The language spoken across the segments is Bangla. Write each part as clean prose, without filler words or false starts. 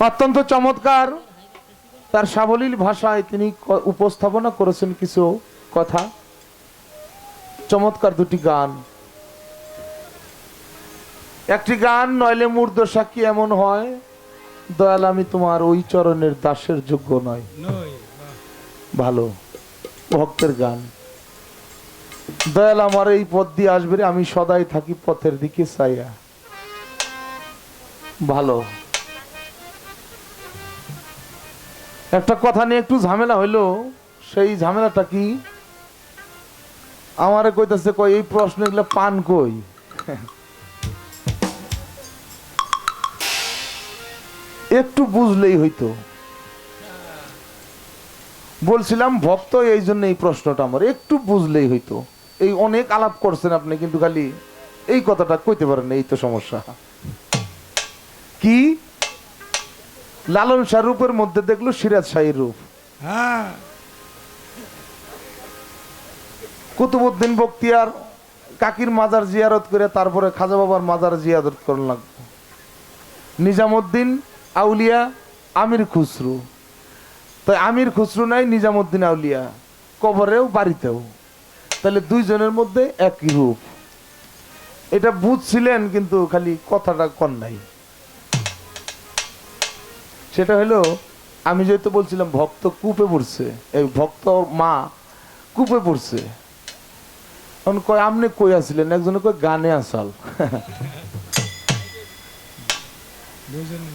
অত্যন্ত চমৎকার তার সাবলীল ভাষায় তিনি উপস্থাপনা করেছেন কিছু কথা। চমৎকার দুটি গান, একটি গান নইলে মূর্ধ সাক্ষী এমন হয়, দয়াল আমি তোমার ওই চরণের দাসের যোগ্য নয়। ভালো ভক্তের গান। দয়াল আমার এই পথ দিয়ে আসবে, আমি সদাই থাকি পথের দিকে চাইয়া। ভালো। একটা কথা নিয়ে একটু ঝামেলা হইলো, সেই ঝামেলাটা কি আমারে কইতাছে, কই এই প্রশ্ন এগুলো পান কই? একটু বুঝলেই হইতো। বলছিলাম ভক্ত, এই জন্য এই প্রশ্নটা আমার একটু বুঝলেই হইতো। এই অনেক আলাপ করছেন আপনি, কিন্তু খালি এই কথাটা কইতে পারেন না, এই তো সমস্যা। কি লালন শাহ রূপের মধ্যে দেখলো সিরাজ শাহীর রূপ। কুতুবউদ্দিন বখতিয়ার কাকির মাজার জিয়ারত করে তারপরে খাজা বাবার মাজার জিয়ারত করা লাগবে। নিজামুদ্দিন আউলিয়া আমির খুসরু, তাই আমির খুসরু নাই নিজামুদ্দিন আউলিয়া, কবরেও বাড়িতেও, তাহলে দুইজনের মধ্যে একই রূপ। এটা বুঝছিলেন, কিন্তু খালি কথাটা কন নাই। সেটা হলো, আমি যেহেতু বলছিলাম ভক্ত কূপে পড়ছে, এই ভক্ত মা কূপে পড়ছে। কয় আপনি কই আসছিলেন? একজনে কয় গানে আসাল।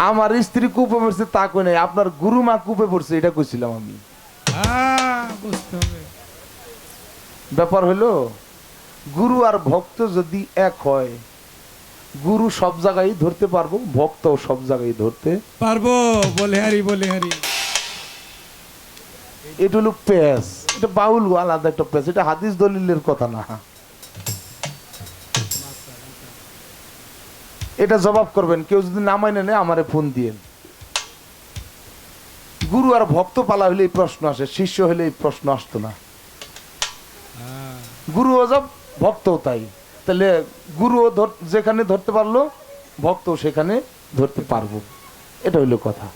আমার স্ত্রী কূপে পড়ছে তা কই নাই, আপনার গুরু মা কূপে পড়ছে এটা কইছিলাম আমি। ব্যাপার হলো, গুরু আর ভক্ত যদি এক হয়, গুরু সব জায়গায় ধরতে পারবো, ভক্তও সব জায়গায় ধরতে পারবো। বলে হারি, বলে হারি। এটা হলো পেশ, এটা বাউল আলাদা একটা পেশ, এটা হাদিস দলিলের কথা না। এটা জবাব করবেন, কেউ যদি না মাইনে নেয় আমারে ফোন দিয়ে। গুরু আর ভক্ত পালা হলে এই প্রশ্ন আসে, শিষ্য হলে এই প্রশ্ন আসতো না। গুরু অজব, ভক্তও তাই। তাহলে গুরু যেখানে ধরতে পারলো, ভক্ত সেখানে ধরতে পারবো, এটা হইলো কথা।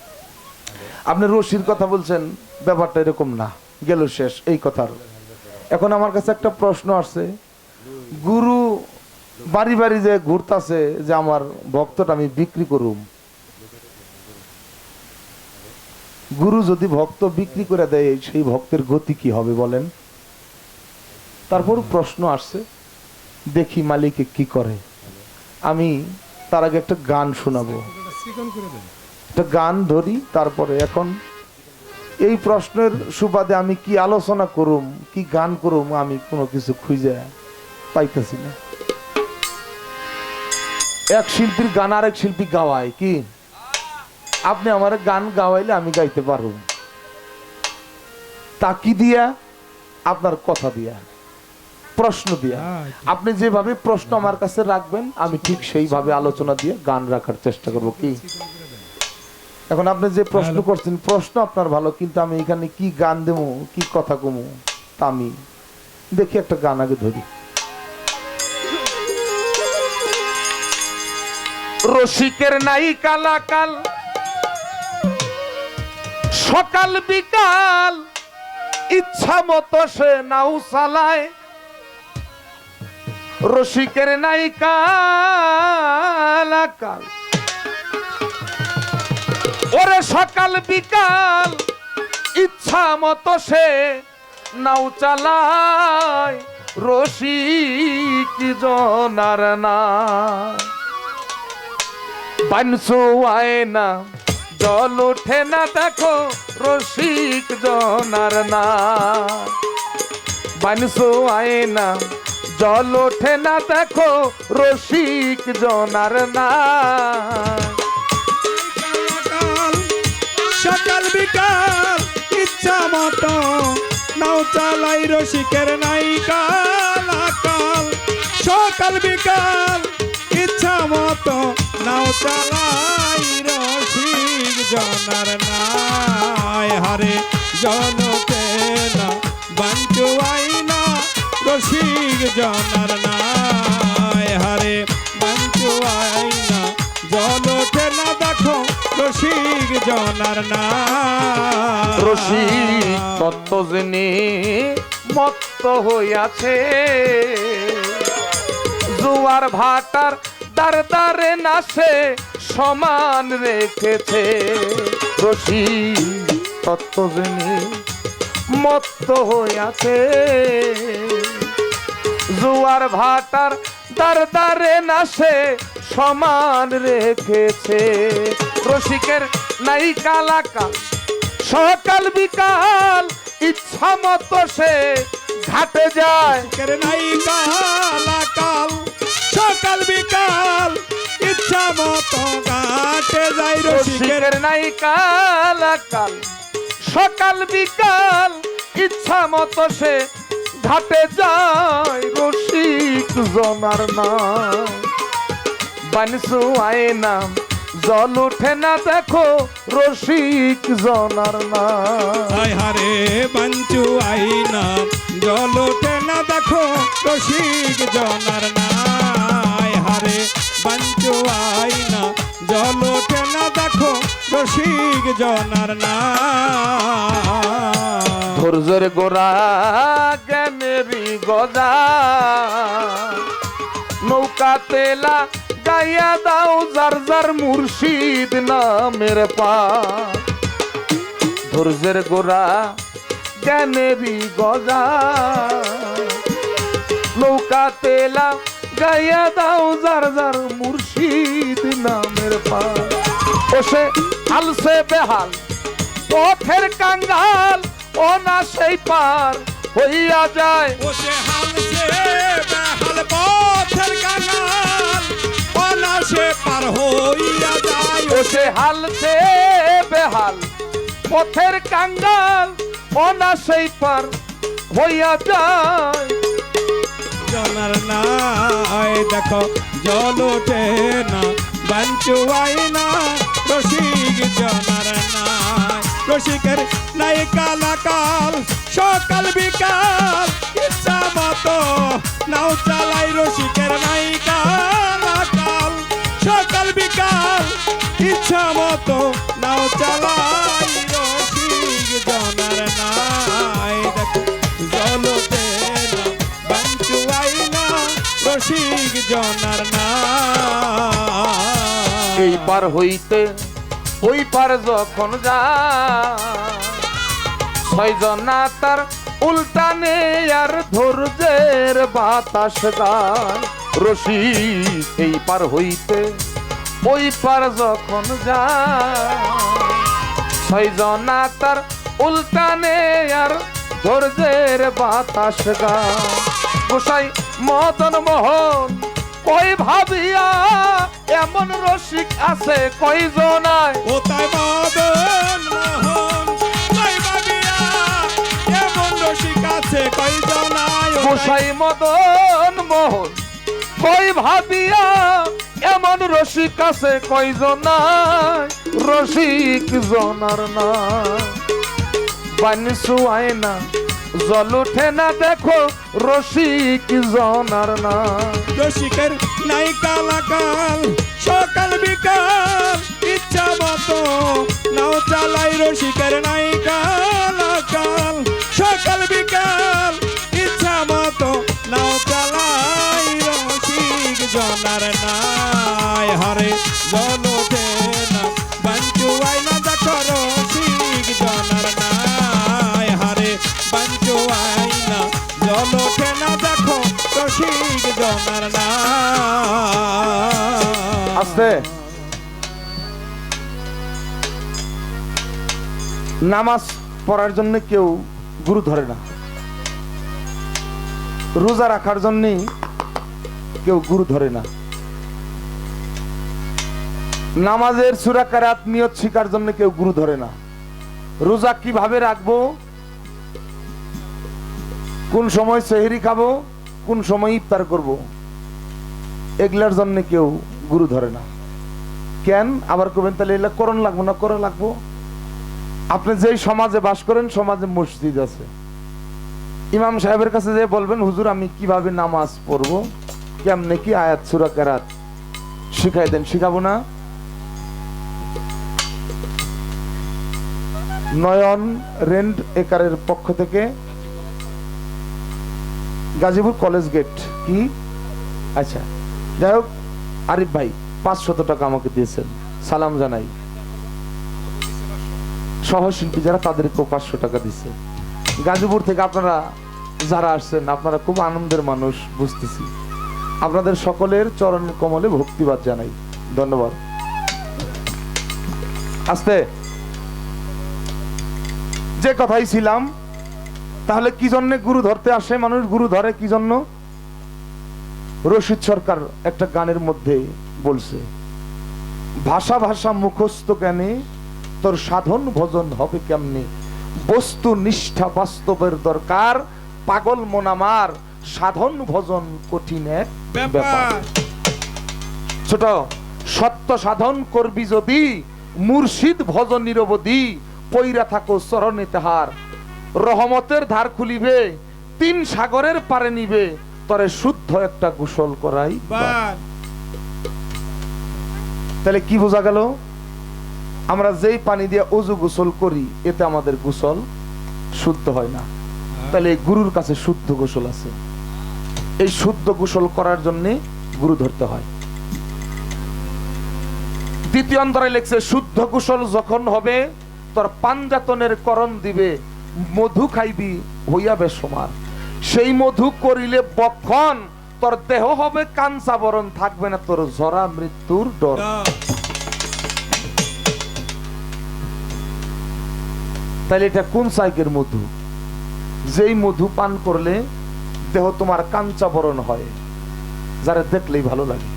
আপনি রশির কথা বলছেন, ব্যাপারটা এরকম না, গেল শেষ এই কথার। এখন আমার কাছে একটা প্রশ্ন আসছে, গুরু বাড়ি বাড়ি যে ঘুরতাছে যে আমার ভক্তটা আমি বিক্রি করুম, গুরু যদি ভক্ত বিক্রি করে দেয়, সেই ভক্তের গতি কি হবে বলেন? তারপর প্রশ্ন আসছে, দেখি মালিকে কি করে। আমি তার আগে একটা গান শোনাবো, একটা গান ধরি, তারপরে এখন এই প্রশ্নের সুবাদে আমি কি আলোচনা করুম, কি গান করুম, আমি কোনো কিছু খুঁজে পাইতেছি না। এক শিল্পীর গান আর এক শিল্পী গাওয়ায় কি, আপনি আমার গান গাওয়াইলে আমি গাইতে পারব, তা কি দিয়া? আপনার কথা দিয়া, প্রশ্ন দিয়া। আপনি যেভাবে প্রশ্ন আমার কাছে রাখবেন, আমি ঠিক সেইভাবে আলোচনা দিয়ে গান রাখার চেষ্টা করব। কি এখন আপনি যে প্রশ্ন করছেন, প্রশ্ন আপনার ভালো, কিন্তু আমি এখানে কি গান দেবো, কি কথা কমু, তা আমি দেখি একটা গান আগে ধরি। রসিকের নাই কালাকাল, সকাল বিকাল ইচ্ছা মতো সে নাও চালায়। রসিকের নাই কালাকাল, ওরে সকাল বিকাল ইচ্ছা মতো সে নাও চালায়। রসিক জনার না বানসু আয়না, জল ওঠে না দেখো রসিক জনার না। বানসু আয়না, জল ওঠে না দেখো রসিক জনার না। সকাল বিকাল ইচ্ছা মতো নাও চালাই, রসিকের নাই কালাকাল। সকাল বিকাল ইচ্ছা মতো নাও চালাই, রসিক জনার নাই। হারে জনকে না বাঞ্চু আইনা, রসিক জনার নাই। হারে বাঞ্চু আইনা, জল ওঠে না দেখো রসিক জনার নাম রসিক তত্ত্ব জেনে মত্ত হইয়াছে, জোয়ার ভাটার দার দারে নাচে সমান রেখেছে। রসিক তত্ত্ব জেনে মত্ত হইয়াছে, জোয়ার ভাটার দার দারে নাচে সমান রেখেছে। রসিকের নাই কালাকাল সকাল বিকাল ইচ্ছা মতো সে ঘাটে যায়। রসিকের নাই কালাকাল সকাল বিকাল ইচ্ছা মতো ঘাটে যায়। রসিকের রসিকের নাই কালাকাল সকাল বিকাল ইচ্ছা মতো সে ঘাটে যায়। রসিক জনার নাম বানসু আয়না জল উঠে না দেখো রসিক জনার নাম। হায় হারে বাঞ্চু আইনা জল ওঠে না দেখো রসিক জনার নাই। হারে বাঞ্চু আইনা জল ওঠে না দেখো রসিক জনার নাই। ধৈর্যের গোড়া জ্ঞানেরই গজা, নৌকা তেলা গাইয়া দাও যার যার মুর্শিদ নামের পা। ধৈর্যের গোড়া জ্ঞানেরই গজা, নৌকা তেলা গাইয়া দাও যার যার মুর্শিদ নামের পা। ওসে হালসে বেহাল পথের কাঙ্গাল ও না সেই পার হইয়া যায়। ওসে হালসে বেহাল পথের কাঙ্গাল অনাসে পার হইয়া যায়। ওসে হালসে বেহাল পথের কাঙ্গাল ও না সেই পার হইয়া যায়। জনার নাই দেখো জল ওঠে না বাঞ্চু আইনা রসিক জনার নাই। রসিকের নাই কালাকাল সকাল বিকাল ইচ্ছা মতো নাও চালাই। রসিকের নাই কালাকাল সকাল বিকাল ইচ্ছা মতো নাও চালাই। রসিক জনার নাই দেখো জল ওঠে না বাঞ্চু আইনা রসিক জনার নাই। এই পার হইতে ওই পার যখন যায়, ছয়জনা তার উল্টানে আর ধৈর্যের বাতাস গায়। রসিক এই পার হইতে ওই পার যখন যায়, ছয়জনা তার উল্টানে আর ধৈর্যের বাতাস গায়। গোসাই মদন মোহন কই ভাবিয়া এমন রসিক আছে কয়জনায়। ও তাই মদন মোহন কই ভাবিয়া এমন রসিক আছে কয়জনায়। গোসাই মদন মোহন কই ভাবিয়া এমন রসিক আছে কয়জনায়। রসিক জনার না বানসু আয়না জল উঠে না দেখো রসিক জনার না। রসিকের নাই কালাকাল সকাল বিকাল ইচ্ছা মতো নাও চালাই। রসিকের নাই কালাকাল সকাল বিকাল ইচ্ছা মতো নাও চালাই। রসিক জনার নাই হারে জল ওঠে না বাঞ্চু আইনা দেখো রসিক জনার নাই। হারে বাঞ্চু আইনা জল ওঠে না দেখো রসিক জনার নাই। আস্তে নামাজ পড়ার জন্য কেউ গুরু ধরে না, রোজা রাখার জন্য কেউ গুরু ধরে না, নামাজের সূরা কিরাত নিয়ত শিখার জন্য কেউ গুরু ধরে না, রোজা কিভাবে রাখবো, কোন সময় সেহরি খাবো, কোন সময় ইফতার করব, এগুলার জন্য কেউ গুরু ধরে না। কেন আবার কবেন তাহলে এগুলা করণ লাগবো না? করা লাগবো। আপনি যেই সমাজে বাস করেন সমাজে মসজিদ আছে, ইমাম সাহেবের কাছে যে বলবেন হুজুর আমি কিভাবে নামাজ পড়বো, কেমনে কি আয়াত সূরা কিরাত শিখাই দেন, শিখাবো না? নয়ন রেন্ট একারের পক্ষ থেকে গাজীপুর কলেজ গেট কি আচ্ছা যাই হোক আরিফ ভাই 500 টাকা আমাকে দিয়েছেন, সালাম জানাই। সহশিল্পী যারা তাদেরকেও 500 টাকা দিচ্ছে। গাজীপুর থেকে আপনারা যারা আসছেন আপনারা খুব আনন্দের মানুষ বুঝতেছি, আপনাদের সকলের চরণ কমলে ভক্তিবাদ জানাই, ধন্যবাদ। আস্তে যে কথাই ছিলাম, তাহলে কি জন্য গুরু ধরতে আসে মানুষ? গুরু ধরে কি জন্য? রশিদ সরকার একটা গানের মধ্যে বলছে, ভাষা ভাষা মুখস্থ জ্ঞানে তোর সাধন ভজন হবে কেমনে, বস্তু নিষ্ঠা বাস্তবের দরকার, পাগল মন আমার সাধন ভজন কঠিন এক ব্যাপার। ছোট সত্য সাধন করবি যদি, মুর্শিদ ভজন নিরবধি, পইরা থাকো চরণে তাহার, রহমতের ধার খুলিবে, 3 সাগরের পারে নিবে, তরে শুদ্ধ একটা গোসল করাই। তাহলে কি বোঝা গেল? আমরা যেই পানি দিয়ে ওযু গোসল করি এতে আমাদের গোসল শুদ্ধ হয় না, তাহলে এই গুরুর কাছে শুদ্ধ গোসল আছে। এই শুদ্ধ গোসল করার জন্য গুরু ধরতে হয়। দ্বিতীয় অন্তরায় লেখছে, শুদ্ধ গোসল যখন হবে তোর পাঞ্জাতনের করণ দিবে, মধু খাইবি হইয়া বেসমার, সেই মধু করিলে বক্ষণ, তোর দেহ হবে কাঞ্চা বরণ, থাকবে না তোর জরা মৃত্যুর ডর। তাহলে এটা কোন সাইকের মধু? যেই মধু পান করলে দেহ তোমার কাঞ্চা বরণ হয়, যারা দেখলেই ভালো লাগে।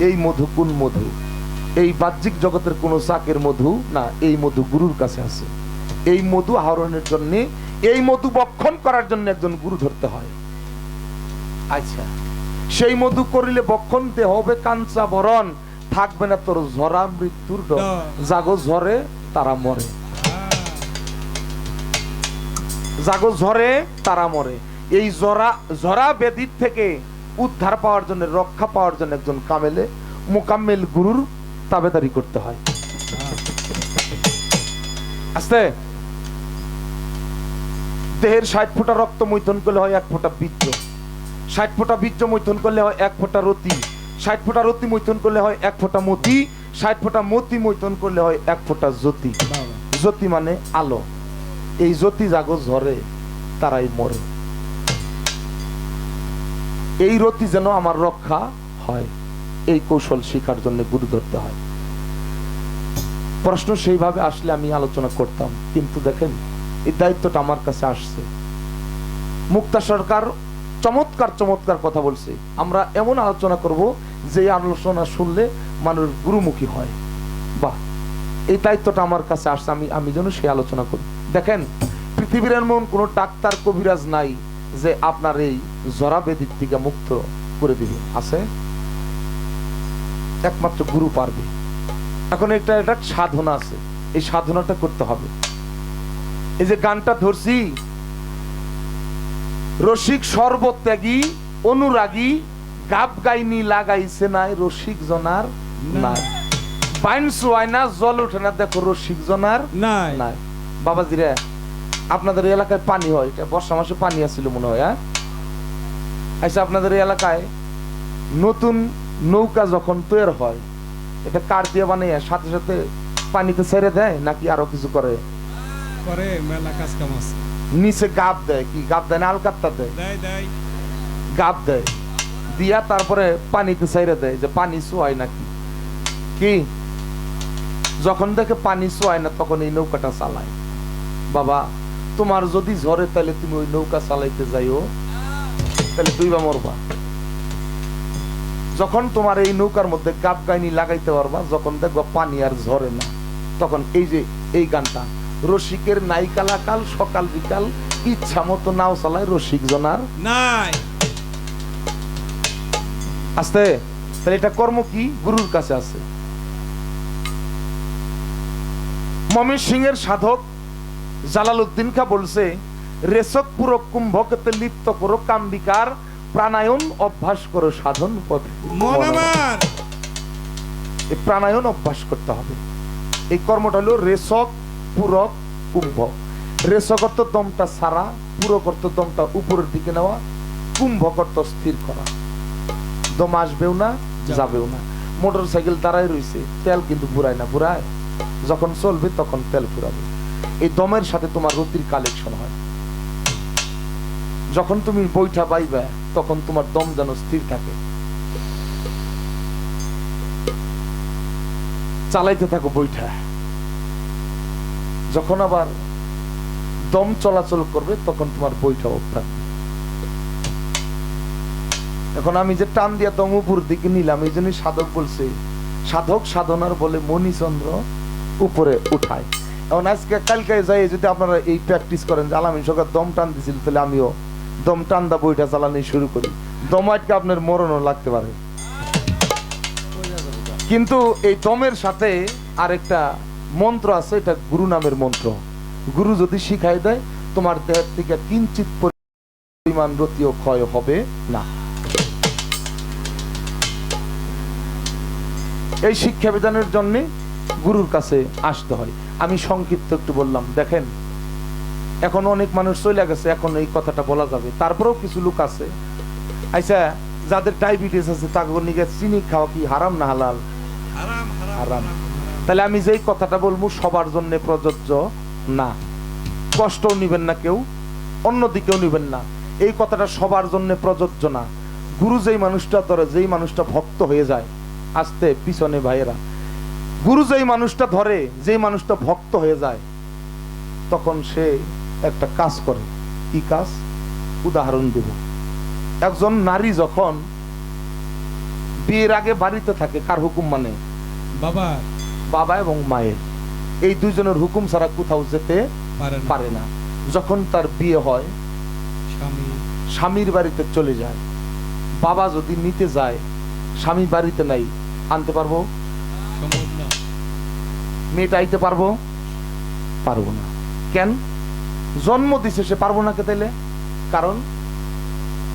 এই মধু কোন মধু? এই বাহ্যিক জগতের কোন চাকের মধু না, এই মধু গুরুর কাছে আছে। এই মধু আহরণের জন্য, এই মধু বক্ষণ করার জন্য একজন গুরু ধরতে হয়। আচ্ছা, সেই মধু করিলে বক্ষণ দেহ হবে কাঞ্চা বরণ, থাকবে না তোর ঝরা মৃত্যুর ডর, জাগো ঝরে তারা মরে, জাগো ঝরে তারা মরে। এই ঝরা ব্যাধির থেকে উদ্ধার পাওয়ার জন্য, রক্ষা পাওয়ার জন্য একজন কামেলে মোকাম্মেল গুরুর তাবেদারি করতে হয়। আস্তে দেহের 60 ফোঁটা রক্ত মৈথুন করলে হয় 1 ফোঁটা বীর্য, 60 ফোঁটা বীর্য মৈথুন করলে হয় 1 ফোঁটা রতি, 60 ফোঁটা রতি মৈথুন করলে হয় 1 ফোঁটা মতি, 60 ফোঁটা মতি মৈথুন করলে হয় 1 ফোঁটা জ্যোতি। জ্যোতি মানে আলো। এই জ্যোতি জাগো ঝরে তারাই মরে। এই রতি যেন আমার রক্ষা হয়, এই কৌশল শিখার জন্য গুরু ধরতে হয়। প্রশ্ন সেইভাবে আসলে আমি আলোচনা করতাম, কিন্তু দেখেন এই দায়িত্বটা আমার কাছে আসছে। মুক্তা সরকার চমৎকার চমৎকার কথা বলছে, আমরা এমন আলোচনা করব যে আলোচনা শুনলে মানুষ গুরুমুখী হয়। বাহ, এই দায়িত্বটা আমার কাছে আসছে, আমি যেন সেই আলোচনা করি। দেখেন পৃথিবীর এমন কোন ডাক্তার কবিরাজ নাই যে আপনার এই জরা ব্যাধির থেকে মুক্ত করে দিবে, আছে? একমাত্র গুরু পারবে। এখন এটা সাধনা আছে, এই সাধনাটা করতে হবে। এই যে গানটা ধরছি, রসিক সর্বত্যাগী অনুরাগী, গাব গাইনি লাগাইছে নাই রসিক জনার নাই, বাইন সোয়ায় না জল ওঠে না, দেখো রসিক জনার নাই। বাবাজিরা, আপনাদের এলাকায় পানি হয়, এটা বর্ষা মাসে পানি আসছিল মনে হয়। আচ্ছা, আপনাদের এলাকায় নতুন নৌকা যখন তৈরি হয়, এটা কাঠ দিয়ে বানিয়ে সাথে সাথে পানিতে ছেড়ে দেয় নাকি আরো কিছু করে? মেলা কাজ কাম আছে। নিচে গাব দেয়, কি গাব দেয় না আলকাত্তা দেয়? গাব দেয়, দিয়া তারপরে পানিতে ছেড়ে দেয় যে পানি ছোঁয় নাকি কি। যখন দেখে পানি ছোঁয় না তখন এই নৌকাটা চালায়। বাবা, তোমার যদি ঝরে তাহলে তুমি ওই নৌকা চালাইতে যাইও, তাহলে দুইবা মরবা। যখন তোমার এই নৌকার মধ্যে গাব গাইনি লাগাইতে পারবা, যখন দেখবা পানি আর ঝরে না, তখন এই যে এই গানটা, রসিকের নাই কালাকাল সকাল বিকাল, ইচ্ছা মতো নাও চালায় রসিক জনার নাই। আস্তে, তাহলে এটা কর্ম কি? গুরুর কাছে আছে। মমিন সিংহের সাধক জালালউদ্দিন খা বলছে, রেচক পুরো কুম্ভকতে লিপ্ত করো কাম্বিকার, প্রাণায়াম অভ্যাস করো সাধন পথে। এই প্রাণায়াম অভ্যাস করতে হবে। এই কর্মটা হলো রেচক পূরক কুম্ভ। রেচক অর্থ দমটা সারা, পূরক অর্থ দমটা উপরের দিকে নেওয়া, কুম্ভক অর্থ স্থির করা। দম আসবেও না, যাবেও না। মোটর সাইকেল দাঁড়ায় রয়েছে, তেল কিন্তু ফুরায় না, ফুরায় যখন চলবে তখন তেল ফুরাবে। এই দমের সাথে তোমার রতির কালেকশন হয়। যখন তুমি বৈঠা পাইবে তখন তোমার দম যেন স্থির থাকে। চালাইতে থাকো বৈঠা, যখন আবার দম চলাচল করবে তখন তোমার বৈঠা অফ থাকবে। এখন আমি যে টান দিয়া দম উপর দিকে নিলাম, এই জন্য সাধক বলছে সাধক সাধনার বলে মণিচন্দ্র উপরে উঠায়। এখন আজকে কালকে যাই যদি আপনারা এই প্র্যাকটিস করেন যে আলামিন সরকার দম টান দিছিল, তাহলে আমিও দম টান দা বইটা চালানি শুরু করি, দম আটকে আপনার মরণও লাগতে পারে। কিন্তু এই দমের সাথে আরেকটা মন্ত্র আছে, এটা গুরু নামের মন্ত্র। গুরু যদি শিখাই দেয় তোমার দেহের থেকে কিঞ্চিত পরিমাণ রতিও ক্ষয় হবে না। এই শিক্ষা বিধানের জন্য গুরুর কাছে আসতে হয়। আমি সংক্ষিপ্ত একটু বললাম। দেখেন এখন অনেক মানুষ চলে গেছে, এখন এই কথাটা বলা যাবে। তারপরেও কিছু লোক আছে, আচ্ছা যাদের ডায়াবেটিস আছে তাকে নিয়ে চিনি খাওয়া কি হারাম না হালাল? হারাম। তাহলে আমি যেই কথাটা বলবো সবার জন্য প্রযোজ্য না, কষ্টও নিবেন না কেউ, অন্যদিকেও নিবেন না। এই কথাটা সবার জন্য প্রযোজ্য না। গুরু যেই মানুষটা ধরে, যেই মানুষটা ভক্ত হয়ে যায়, আস্তে পিছনে ভাইয়েরা, গুরু যেই মানুষটা ধরে, যেই মানুষটা ভক্ত হয়ে যায়, তখন সে একটা কাজ করে। কি কাজ? উদাহরণ দেব। একজন নারী যখন বিয়ের আগে বাড়িতে থাকে, কার হুকুম মানে? বাবা বাবা এবং মায়ের, এই দুইজনের হুকুম ছাড়া কোথাও যেতে পারে না। যখন তার বিয়ে হয় স্বামীর বাড়িতে চলে যায়। বাবা যদি নিতে যায়, স্বামী বাড়িতে নাই, আনতে পারবো? মেয়েটা আইতে পারবো? পারবো না। কেন? জন্ম দিছে সে, পারবো না কে তাইলে? কারণ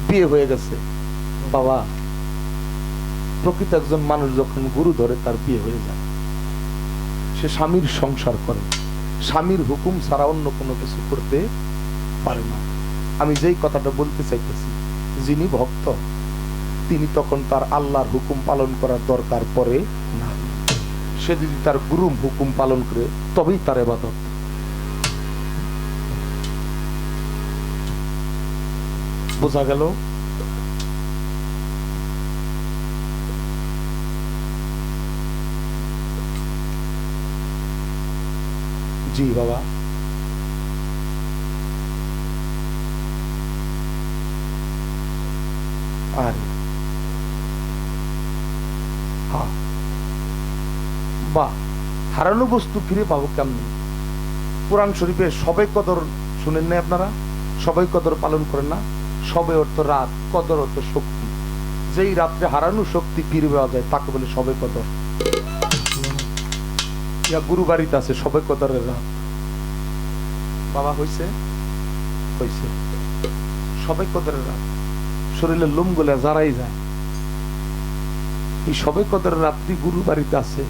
বিয়ে হয়ে গেছে। বাবা, প্রকৃত একজন মানুষ যখন গুরু ধরে তার বিয়ে হয়ে যায়, সে স্বামীর সংসার করে, স্বামীর হুকুম ছাড়া অন্য কোনো কিছু করতে পারে না। আমি যেই কথাটা বলতে চাইতেছি, যিনি ভক্ত তিনি তখন তার আল্লাহর হুকুম পালন করার দরকার পড়ে না। সে যদি তার গুরুর হুকুম পালন করে তবেই তার ইবাদত। বোঝা গেল? জি বাবা। আর হ্যাঁ, বা হারানো বস্তু ফিরে পাবো কেমন? কোরআন শরীফে সবে কদর শুনেন না আপনারা? সবাই কদর পালন করেন না? সবে অর্থ রাত, কদর অর্থ শক্তি। যেই রাত্রে হারানো শক্তি ফিরে পাওয়া যায় তাকে বলে সবে কদর। ইয়া গুরু বাড়িতে আছে সবে কদরের রাত। বাবা হইছে হইছে সবে কদরের রাত, শরীরের লোম গুলা জারাই যায়। এই সবে কদরের রাত্রি গুরু বাড়িতে আছে,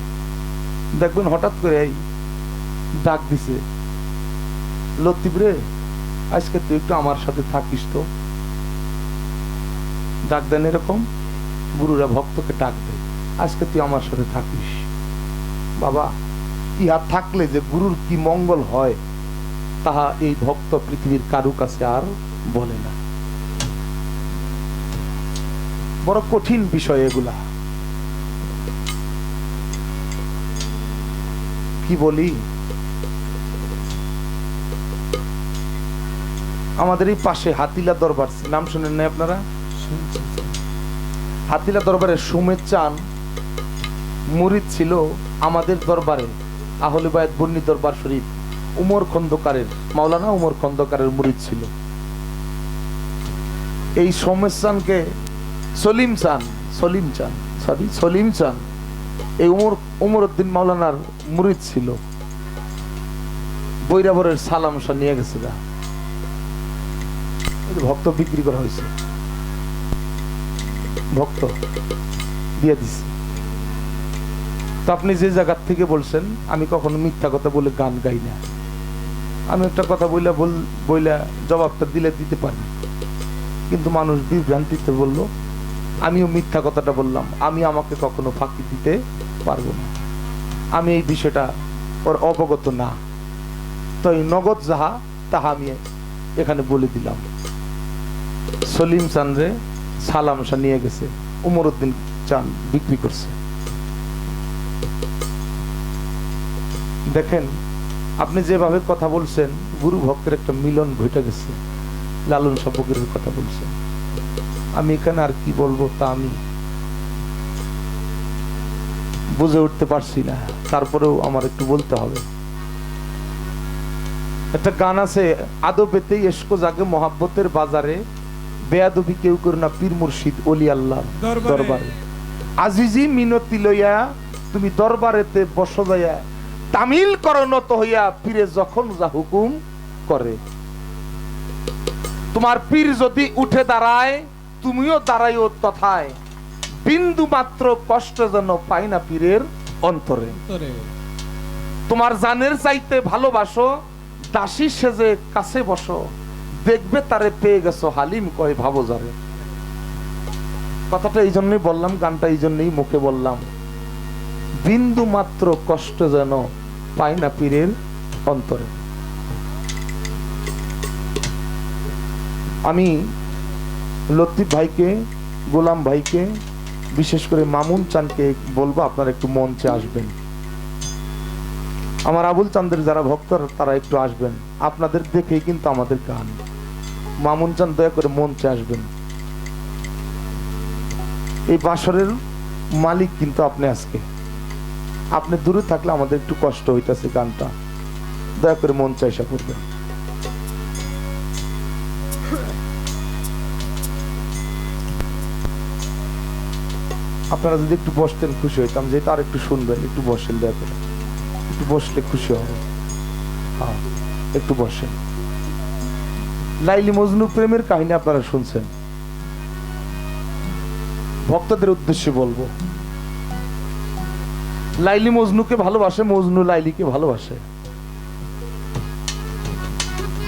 দেখবেন হঠাৎ করে এই ডাক দিছে, লতিফ রে আজকে তুই একটু আমার সাথে থাকিস তো। ডাক দেন এরকম, গুরুরা ভক্তকে ডাক দেয়, আজকে তুই আমার সাথে থাকিস। বাবা, ইহা থাকলে যে গুরুর কি মঙ্গল হয় তাহা এই ভক্ত পৃথিবীর কারু কাছে আর বলে না। বড় কঠিন বিষয় এগুলা। কি বলি, আমাদের এই পাশে হাতিলা দরবার, নাম শুনেন না আপনারা? হাতিলা দরবারে সুমেদ চান মুরিদ ছিল আমাদের দরবারে, আহলে বায়াত বন্নি দরবার শরীফ উমর খন্দকারের, মাওলানা উমর খন্দকারের মুরিদ ছিল। এই সোমেদ চানকে সলিম চান এই উমর উদ্দিন মাওলানার মুরিদ ছিল। বৈরাবরের সালাম নিয়ে গেছে, ভক্ত বিক্রি করা হয়েছে, ভক্ত দিয়ে দিছে। তো আপনি যে জায়গা থেকে বলছেন, আমি কখনো মিথ্যা কথা বলে গান গাই না, আমি একটা কথা বইলা বইলা জবাবটা দিলে দিতে পারি, কিন্তু মানুষ বিভ্রান্তিতে বলল, আমিও মিথ্যা কথাটা বললাম, আমি আমাকে কখনো ফাঁকি দিতে পারবো না, আমি এই বিষয়টা ওর অবগত না। তো এই নগদ যাহা তাহা আমি এখানে বলে দিলাম। সলিম চান্দ্রে সালামসা নিয়ে গেছে, উমরউদ্দিন চান বিক্রি করছে। দেখেন আপনি যেভাবে কথা বলছেন, গুরু ভক্তের একটা মিলন ঘটে গেছে, লালন সাপকের কথা বলছেন। আমি এখানে আর কি বলবো তা আমি বুঝে উঠতে পারছি না, তারপরেও আমার একটু বলতে হবে। একটা গান আছে, আদবেতেই এসকো জাগে মোহাব্বতের বাজারে, বেয়াদবি কেউ করে না পীর মুর্শিদ অলি আল্লাহ দরবারে। আজিজি মিনতি লইয়া তুমি দরবারেতে বসো যাইয়া, তামিল করো নত হইয়া পীরে যখন যা হুকুম করে। তোমার পীর যদি উঠে দাঁড়ায়, তুমিও দাঁড়াইও তথায়, বিন্দু মাত্র কষ্ট যেন পাই না পীরের অন্তরে। তোমার জানের চাইতে ভালোবাসো, দাসী সেজে কাছে বসো, দেখবে তারে পেয়ে গেছো হালিম কয় ভাবো যারে। কথাটা এই জন্যই বললাম, গানটা এই জন্যই মুখে বললাম, বিন্দু মাত্র কষ্ট যেন পাই না পীরের অন্তরে। আমি লতিফ ভাইকে, গোলাম ভাইকে, বিশেষ করে মামুন চানকে বলবো আপনারা একটু মঞ্চে আসবেন। আমার আবুল চান্দের যারা ভক্ত তারা একটু আসবেন, আপনাদের দেখেই কিন্তু আমাদের গান। মামুন চান দয়া করে মঞ্চে আসবেন। এই বাসরের মালিক কিন্তু আপনি, আজকে আপনি দূরে থাকলে আমাদের একটু কষ্ট হইতাছে, গানটা দয়া করে মঞ্চে এসে করবেন। আপনারা যদি একটু বসতেন খুশি হইতাম, যেটা আর একটু শুনবেন, একটু বসেন দয়া করে, একটু বসলে খুশি হবে। হ্যাঁ একটু বসেন। লাইলি মজনু প্রেমের কাহিনী আপনারা শুনছেন, ভক্তদের উদ্দেশ্যে বলবো, লাইলি মজনুকে ভালোবাসে, মজনু লাইলিকে ভালোবাসে।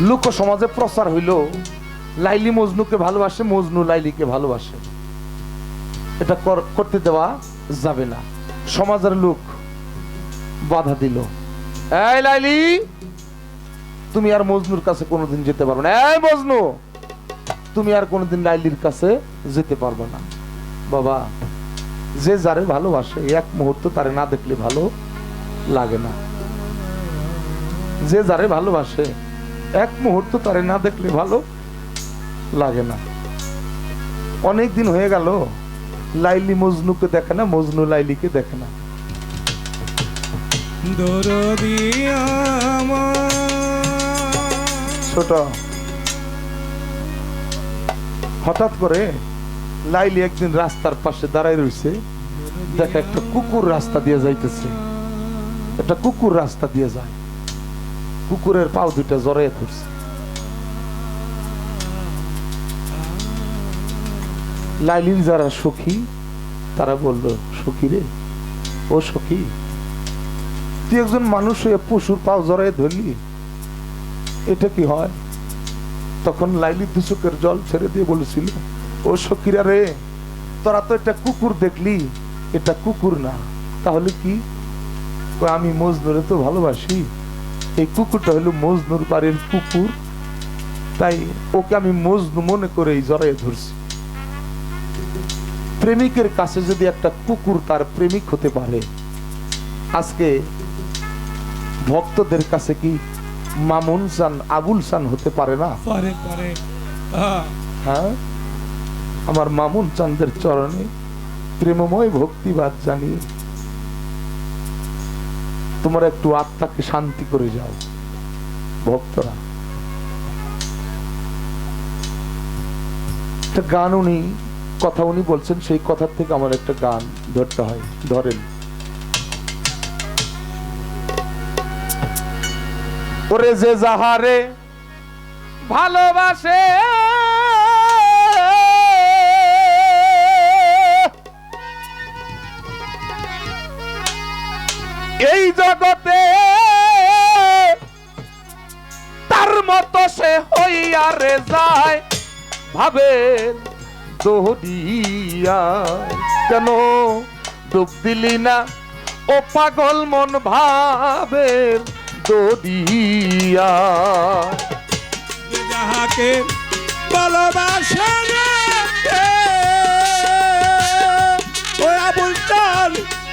লোক সমাজে প্রচার হইল লাইলি মজনুকে ভালোবাসে, মজনু লাইলিকে ভালোবাসে। এটা করতে দেওয়া যাবে না। সমাজের লোক বাধা দিল, এই লাইলি তুমি আর মজনুর কাছে কোনোদিন যেতে পারবে না, এই মজনু তুমি আর কোনোদিন লাইলির কাছে যেতে পারবে না। বাবা, যে যারে ভালোবাসে এক মুহূর্ত তারে না দেখলে ভালো লাগে না। যে যারে ভালোবাসে এক মুহূর্ত তারে না দেখলে ভালো লাগে না। অনেক দিন হয়ে গেল লাইলি মজনুকে দেখে না, মজনু লাইলিকে দেখে না। ছোট হঠাৎ করে লাইলি একদিন রাস্তার পাশে দাঁড়ায় রয়েছে, দেখে একটা কুকুর রাস্তা দিয়ে যাইতেছে। একটা কুকুর রাস্তা দিয়ে যায়, কুকুরের পাও দুটা জড়াইয়া ধরছে। লাইলির যারা সখী তারা বলল, সখী রে, ও সখী, তুই একজন মানুষ হয়ে পশুর পাও জড়াইয়া ধরলি, এটা কি হয়? তখন লাইলি দু চোখের জল ছেড়ে দিয়ে বলেছিল, ও সখীরা রে, তোরা তো একটা কুকুর দেখলি, এটা কুকুর না, তাহলে কি? আমি মজনুরে তো ভালোবাসি, এই কুকুরটা হলো মজনুর বাড়ির কুকুর, তাই ওকে আমি মজনু মনে করে জড়াইয়া ধরছি। প্রেমিকের কাছে যদি একটা কুকুর তার প্রেমিক হতে পারে, আজকে ভক্তদের কাছে কি মামুন চান আবুল চান হতে পারে না? হ্যাঁ, আমার মামুন চাঁদের চরণে প্রেমময় ভক্তিবাদ জানিয়ে তোমার একটু আত্মাকে শান্তি করে যাও ভক্তরা। একটা গান উনি কথা উনি বলছেন, সেই কথার থেকে আমার একটা গান ধরতে হয়। ধরেন, ওরে যে যাহারে ভালোবাসে এই জগতে মতো সে হইয়া রে যায় ভাবের দোহরিয়া। কেন ডুব দিলি না ও পাগল মন ভাবের দরিয়া। যে যাহাকে ভালোবাসে রে, ওই আবুল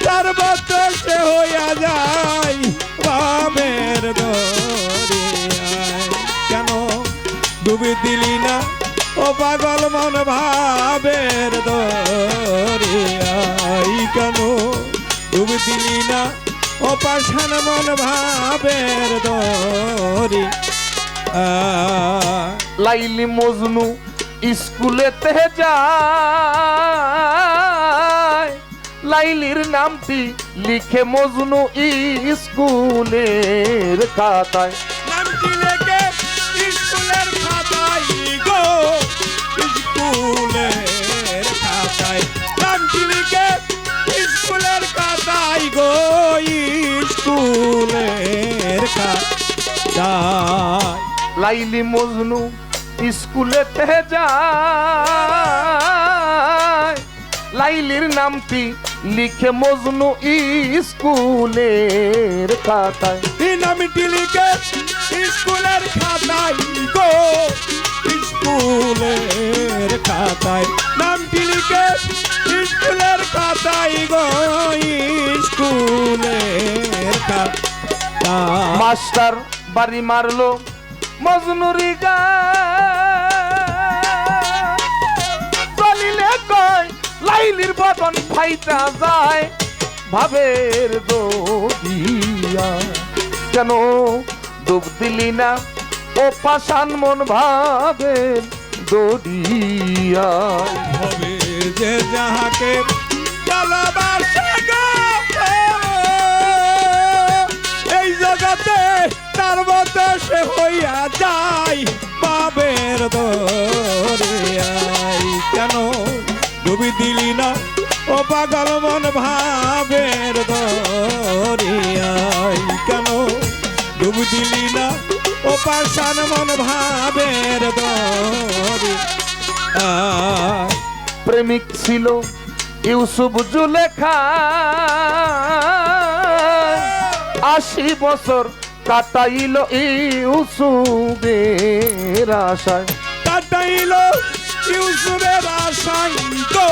তার মতো সে হইয়া যায় ভাবের দরিয়ায়। কেন ডুবি দিলি না ও পাগল মন ভাবের দরিয়ায়। কেন ডুবি দিলি না ও পাষাণ মন ভাবের দরিয়ায়। লাইলি মজনু স্কুলেতে যায়, লাইলির নামটি লিখে মজনু স্কুলের খাতায়। নামটি লেখে স্কুলের খাতায় গো, স্কুলের খাতায়। নামটি লিখে স্কুলের খাতায় গো, স্কুলের খাতায়। লাইলি মজনু স্কুলেতে যায়, লাইলির নামটি লিখে মজনু স্কুলের খাতায়। এই নামটি লিখে স্কুলের খাতায় গো, স্কুলের খাতায়। নামটি লিখে স্কুলের খাতায় গো, স্কুলের খাতায়। মাস্টার বাড়ি মারলো মজনুরি গায়, চলিলে কয় লাইলির বদন ফাইটা যায় ভাবের দরিয়া। কেন ডুব দিলি না ও পাষাণ মন ভাবের দরিয়া। হবে যে যাহাকে ভালোবাসে গো, এই জগতে তার মতো সে হইয়া যায় পাবের দরিয়ায়। কেন ডুবি দিলি না ও পাগল মন ভাবের দরিয়ায়। কেন ডুবি দিলি না ও পাষাণ মন ভাবের দরিয়ায়। প্রেমিক ছিল ইউসুফ জুলেখা, ৮০ বছর কাটাইল ইউসুফের আশায়। কাটাইল ইউসুফের আশায় গো,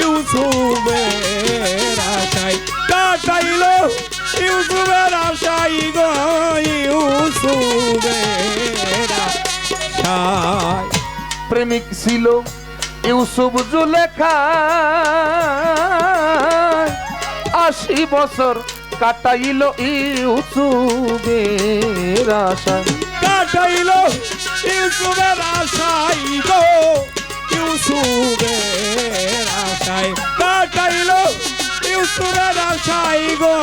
ইউসুফের আশায়। কাটাইল ইউসুফের আশায় গো, ইউসুফের আশায়। প্রেমিক ছিল ইউসুফ জুলেখা, ৮০ বছর কাটাইল ইউসুফের আশায়। কাটাইল ইউসুফের আশায় গো, ইউসুফের আশায়। কাটাইল ইউসুফের আশায় গো,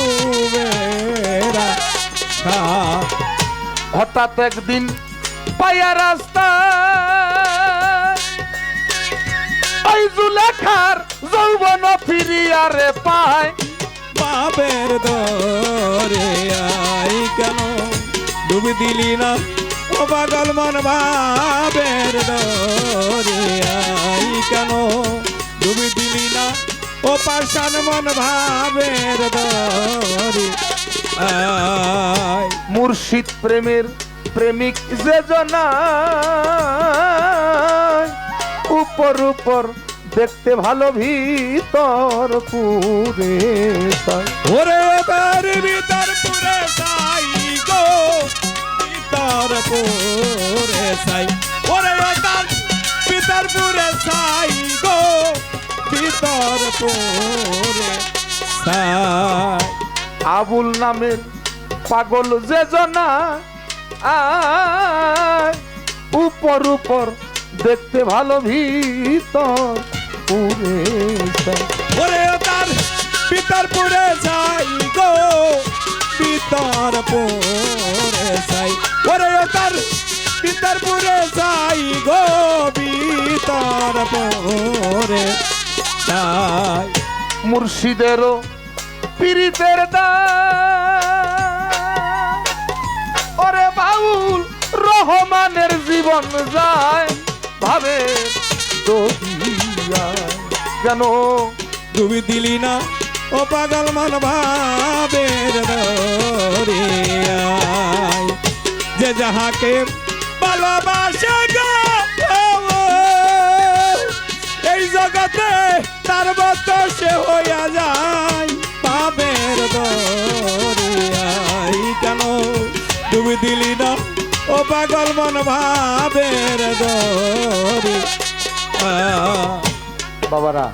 ইউসুফের আশায়। হঠাৎ একদিন পায়া রাস্তা ওই জুলেখার যৌবন ফিরিয়া রে পায় বাবের দরিয়ায়। কেন ডুবি দিলি না ও পাগল মন বাবের দরিয়ায়। কেন ডুবি দিলি না ও পাষাণ মন ভাবের দরিয়ায়। মুর্শিদ প্রেমের প্রেমিক যে জনা উপর উপর দেখতে ভালো ভিতর পুরে তাই। ওরে তার ভিতর পুরে সাই গো, ভিতর পুরে সাই। ওরে তার ভিতর পুরে সাই গো, ভিতর পুরে সাই। আবুল নামের পাগল যে জনা উপর উপর দেখতে ভালো ভিতর পুরে তাই। ওরে তার ভিতর পুরে সাই গো, ভিতর পুরে সাই। ওরে তার ভিতর পুরে সাই গো, ভিতর পুরে সাই। মুর্শিদেরও পীড়িতের দা ওরে জিয়াউল রহমানের জীবন যায় ভাবে দরিয়ায়। কেন ডুবি দিলি না ও পাগল মন ভাবের দরিয়ায়। যে যাহাকে ভালোবাসে গো এই জগতে তার মতো সে হইয়া যায় পাবের দরিয়ায়। কেন ডুবি দিলি না ও পাগল মন ভাবের দরিয়ায়। বাবারা,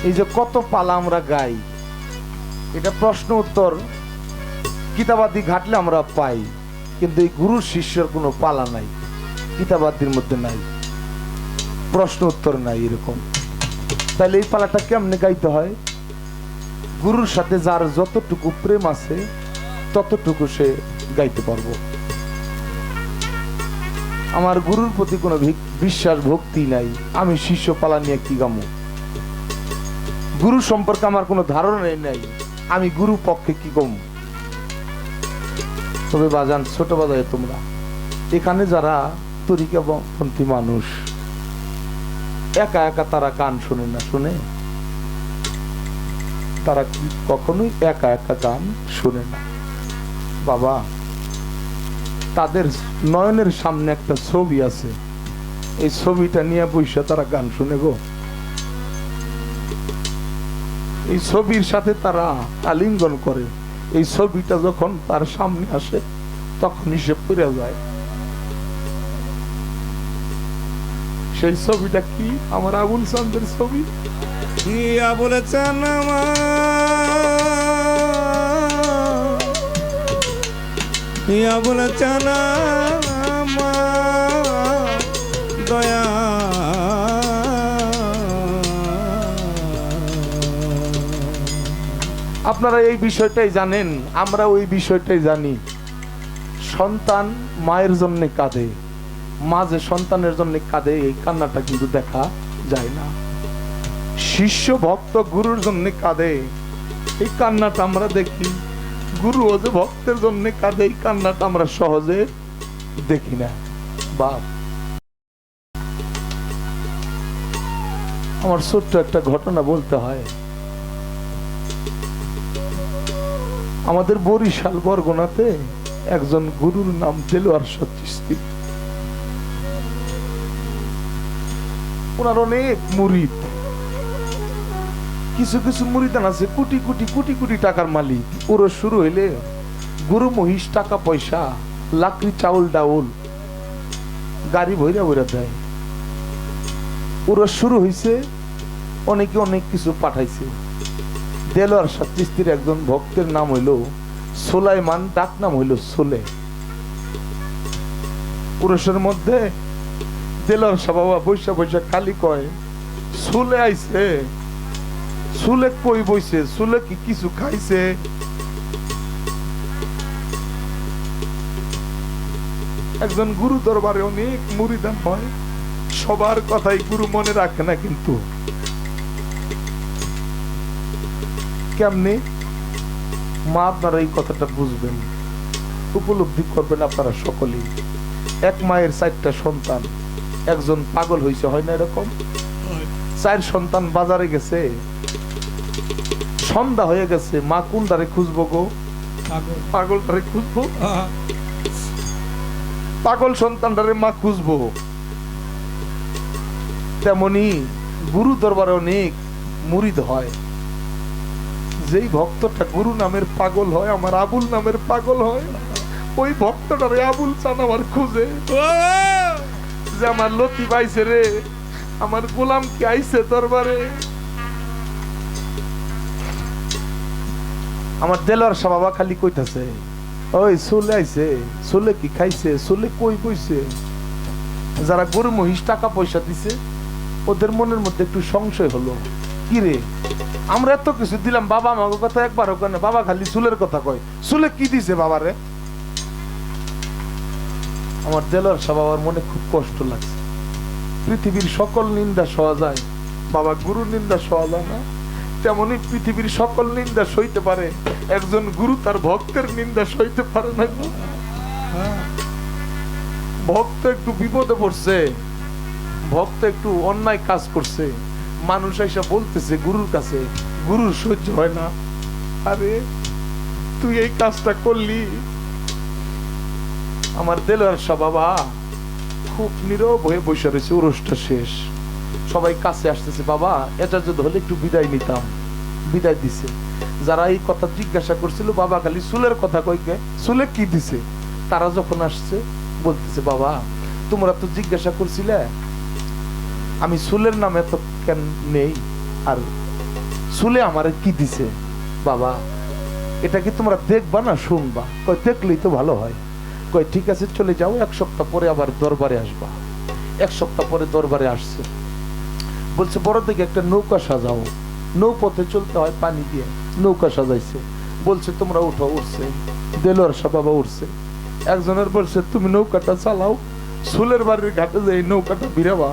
এই যে কত পালা আমরা গাই, এটা প্রশ্ন উত্তর কিতাবাদি ঘাটলে আমরা পাই, কিন্তু এই গুরু শিষ্যের কোনো পালা নাই, কিতাবাদির মধ্যে নাই, প্রশ্ন উত্তর নাই এরকম। তাহলে এই পালাটা কেমনে গাইতে হয়? গুরুর সাথে যার যতটুকু প্রেম আছে ততটুকু সে গাইতে পারবো। আমার গুরুর প্রতি কোনো বিশ্বাস ভক্তি নাই, আমি শিষ্য পালা নিয়ে কি গামো? গুরু সম্পর্কে আমার কোনো ধারণাই নাই, আমি গুরু পক্ষে কি কম? তবে বাজান, ছোট বাজায় তোমরা এখানে যারা তরিকাপন্থী মানুষ, একা একা তারা গান শোনে না, শুনে? তারা কখনোই একা একা গান শোনে না বাবা। তাদের নয়নের সামনে একটা ছবি আছে, এই ছবিটা নিয়ে বসে তারা গান শুনে গো। এই ছবির সাথে তারা আলিঙ্গন করে, এই ছবিটা যখন তার সামনে আসে তখনই সে পড়ে যায়। সেই ছবিটা কি? আমার আবুল চাঁদের ছবি। ইয়া বলেছেন ইয়া বলেছেন দয়া আপনারা এই বিষয়টাই জানেন, আমরা ওই বিষয়টাই জানি। সন্তান মায়ের জন্য কাঁদে, মা যে সন্তানের জন্য কাঁদে, এই কান্নাটা কিন্তু দেখা যায় না। শিষ্য ভক্ত গুরুর জন্য কাঁদে, এই কান্নাটা আমরা দেখি। গুরু ও যে ভক্তের জন্য কাঁদে, এই কান্নাটা আমরা সহজে দেখি না। বাপ, আমার ছোট্ট একটা ঘটনা বলতে হয়। আমাদের বরিশাল বরগুনাতে একজন গুরুর নাম দেলোয়ার শাহ চিশতি। ওনার অনেক মুরিদ, কিছু কিছু মুরিদান আছে কোটি কোটি কোটি কোটি টাকার মালিক। ওর শুরু হইলে গরু মহিষ, টাকা পয়সা, লাকড়ি, চাউল ডাউল গাড়ি ভৈরা ভৈরা দেয়। ওর শুরু হইছে, অনেকে অনেক কিছু পাঠাইছে। দেলোয়ার শাহ চিশতির একজন ভক্তের নাম হইল সুলাইমান, ডাক নাম হইল সোলে। পুরুষের মধ্যে দেলোয়ার শাহ বাবা বৈশা বৈশা খালি কয়, সুলে আইছে, সুলে কই বইছে, সুলে কি কিছু খাইছে? একজন গুরু দরবারে অনেক মুরিদান হয়, সবার কথাই গুরু মনে রাখে না। কিন্তু কেমনে মা, আপনারা এই কথাটা বুঝবেন, উপলব্ধি করবেন আপনারা সকলেই। এক মায়ের 4টা সন্তান, একজন পাগল হয়েছে, হয় না এরকম? 4 সন্তান বাজারে গেছে, সন্ধ্যা হয়ে গেছে, মা কোনটারে খুঁজবো গো? পাগলটারে খুঁজবো, পাগল সন্তানটারে মা খুঁজবো। তেমনি গুরু দরবারে অনেক মুরিদ হয়, যেই ভক্তটা গুরু নামের পাগল হয়, আমার আবুল নামের পাগল হয়, ওই ভক্তটারে আবুল চান আমার খুঁজে, যে আমার লতিফ আইছে রে, আমার গোলাম কি আইছে দরবারে। আমার দেলোয়ার শাহ বাবা খালি কইতাছে, ওই সোলে আইছে, সোলে কি খাইছে, সোলে কই কইছে। যারা গরু মহিষ টাকা পয়সা দিছে, ওদের মনের মধ্যে একটু সংশয় হলো, কি রে আমরা এত কিছু দিলাম, বাবা আমাকে কথা একবারও কেন, বাবা খালি চুলের কথা কয়, চুলে কি দিছে বাবারে? আমার দেলোয়ার শাহ বাবার মনে খুব কষ্ট লাগছে। পৃথিবীর সকল নিন্দা সওয়া যায়, বাবা গুরু নিন্দা সওয়া যায় না। তেমনি পৃথিবীর সকল নিন্দা সইতে পারে, একজন গুরু তার ভক্তের নিন্দা সইতে পারে না। ভক্ত একটু বিপদে পড়ছে, ভক্ত একটু অন্যায় কাজ করছে, মানুষ এসে বলতেছে গুরুর কাছে, গুরুর সহ্য হয় না, আরে তুই এই কাজটা করলি। আমার দেলোয়ার শাহ বাবা খুব নীরব হয়ে বসে রয়েছে, উরসটা শেষ, সবাই কাছে আসতেছে, বাবা এটা যদি হলে একটু বিদায় নিতাম। বিদায় দিছে। যারা এই কথা জিজ্ঞাসা করছিল, বাবা খালি চুলের কথা কইকে, চুলে কি দিছে, তারা যখন আসছে বলতেছে, বাবা তোমরা তো জিজ্ঞাসা করছিলে আমি চুলের নামে তো কেন নেই, আর চুলে আমারে কি দিছে, বাবা এটা কি তোমরা দেখবা না শুনবা? কয় দেখলেই তো ভালো হয়। কয় ঠিক আছে চলে যাও, 1 সপ্তাহ পরে আবার দরবারে আসবা। 1 সপ্তাহ পরে দরবারে আসছে, বলছে বড় থেকে একটা নৌকা সাজাও, নৌপথে চলতে হয় পানি দিয়ে, নৌকা সাজাইছে। বলছে তোমরা উঠো, উঠছে। দেলোয়ার শাহ বাবা উঠছে। একজনের বলছে তুমি নৌকাটা চালাও, সুলের বাড়ির ঘাটে যাই নৌকাটা ভিড়াবা।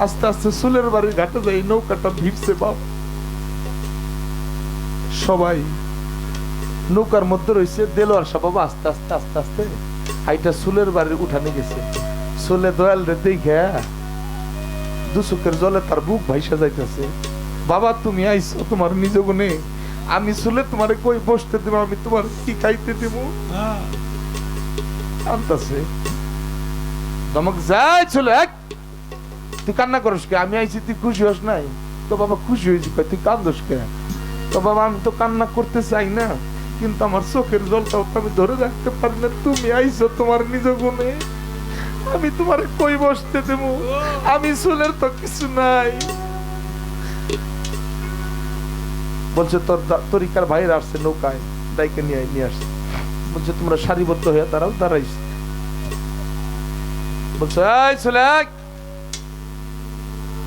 আস্তে আস্তে সুলের বাড়ির ঘাটে যাই নৌকাটা ভিড়ছে। বাপ সবাই নৌকার মধ্যে রয়েছে। দেলোয়ার শাহ বাবা আস্তে আস্তে আস্তে আস্তে হাইটা সুলের বাড়ির উঠানে গেছে। সুলে দয়াল রে দেখে দুচোখের জলে তার বুক ভাইসা যাইতেছে। বাবা তুমি আইছো তোমার নিজ গুণে, আমি সুলে তোমারে কই বসতে দেব, আমি তোমার কি খাইতে দেব? আনতাছে ধমক যাই চলে, তুই কান্না করিস কে? আমি আইছি তুই খুশি হস নাই? তো বাবা খুশি হয়েছি। তুই কান্দোস কে? তো বাবা আমি তো কান্না করতে চাই না, কিন্তু আমার চোখের জলটাও তো আমি ধরে রাখতে পারি না। তুমি আইছো তোমার নিজ গুণে, আমি তোমার কই বসতে দেব? আমি চুলের তো কিছু নাই। বলছে তোর তরিকার ভাইরা আসছে নৌকায়, ডাইকে নিয়ে আসছে। বলছে তোমরা সারিবদ্ধ হয়ে দাঁড়াও। দাঁড়াইছে। বলছে এই চলে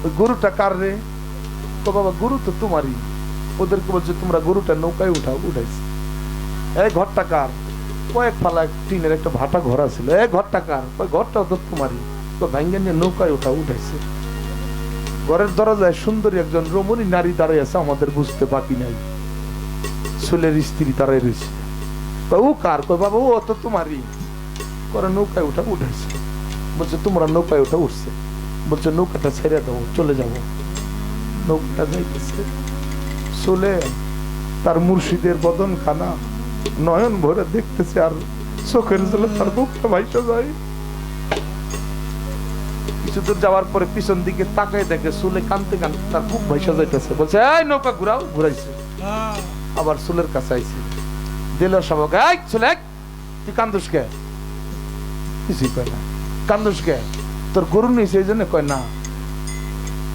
ওই গরুটা কার রে? তো বাবা গরু তো তোমারই। ওদেরকে বলছে তোমরা গরুটা নৌকায় উঠাও। উঠাইছে। এই ঘরটা কার? কয়েক পালা টিনের একটা ভাটা ঘর ছিল। এই ঘরটা কার? ওই ঘরটাও তো তোমারই। তো ভাঙ্গা নিয়ে নৌকায় উঠাইছে। ঘরের দরজায় সুন্দরী একজন রমণী নারী দাঁড়িয়ে আছে, আমাদের বুঝতে বাকি নাই। চুলের স্ত্রী দাঁড়াই রয়েছে। ও কার? কই বাবা ও তো তোমারই। করে নৌকায় উঠাইছে। বলছে তোমরা নৌকায় উঠছে। বলছে নৌকাটা ছেড়ে দাও, চলে যাবো। নৌকাটা যাইতেছে। চলে তার মুর্শিদের বদন খানা নয়ন ভরে দেখতেছে, আর চোখের জলে তার বুকটা ভাইসা যায়। কিছুদূর যাওয়ার পরে পিছন দিকে তাকায় দেখে চুলে কানতে কানতে তার বুক ভাইসা যাইতেছে। বলছে এই নৌকা ঘুরাও। ঘুরাইছে। আবার চুলের কাছে আইছে। দেলোয়ার শাহ বাবা এই চলে, তুই কান্দুস কে? কিছুই কয় না। কান্দুস কে? তোর গরু নিয়েছে এই জন্য? কয় না।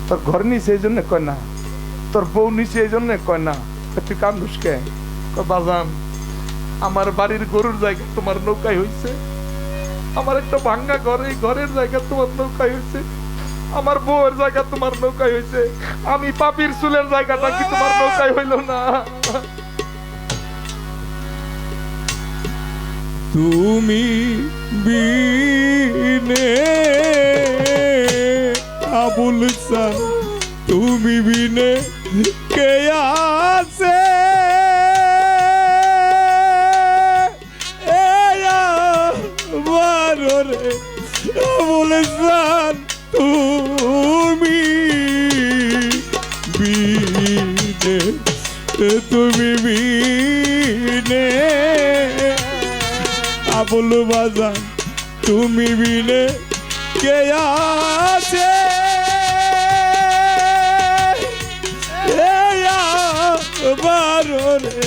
তোর ঘর নিয়েছে এই জন্য? কয় না। তোর বউ নিয়েছে এই জন্য? কয় না। তুই কান্দুস কে? কয় বাজান আমার বাড়ির গরুর জায়গা তোমার নৌকায় হইছে, আমার একটা ভাঙ্গা ঘর, এই ঘরের জায়গা তোমার নৌকায় হয়েছে, আমার বউয়ের জায়গা তোমার নৌকায় হয়েছে, আমি পাপির চুলের জায়গাটা কি তোমার নৌকায় হইল না? তুমি বিনে আবুল সান, তুমি বিনে কে আছে? বলেছেন তুমি বিনে, তুমি বিনে আবুল বাজান, তুমি বিনে কে আছে? বারোরে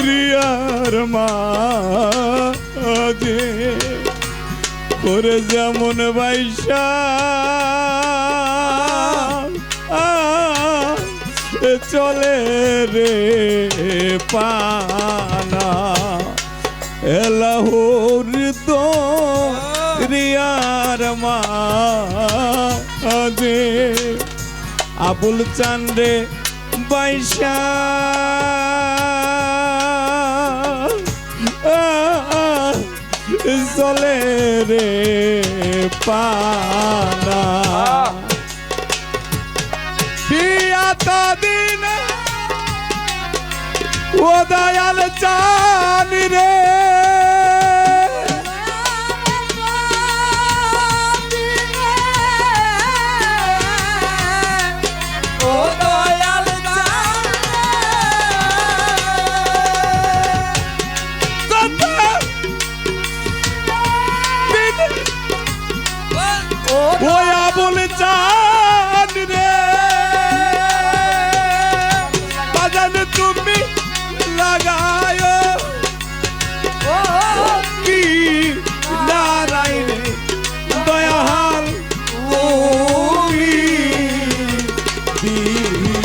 রিয়ার মাঝে করে যেমন বাইশা চলে রে পানা এলাহুর দরিয়ার মাঝে আবুল চান্দে বাইশা চলে রে পানা বিয়াতা দিন ও দয়াল চাঁদ রে ওই আবুল চাঁদ রে বাজান তুমি লাগায় কি নারায়ণ দয়াল তুমি দিনে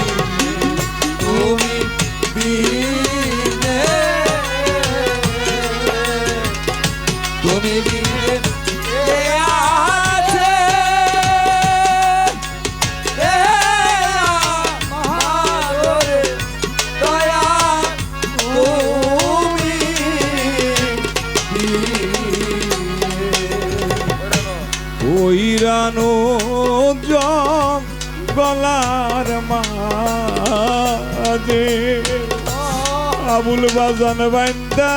তুমি দিনে ওইরানো গলার মাঝে আবুল বাজান বান্দা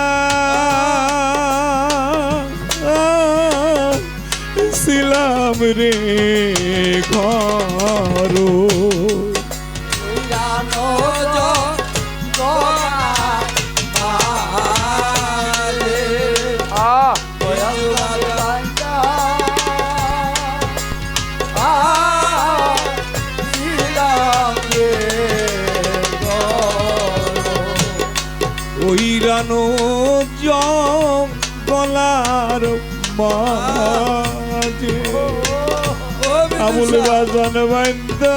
ছিলাম রে ঘর ওইরানো গলার মাঝে আবুল বাজান বান্দা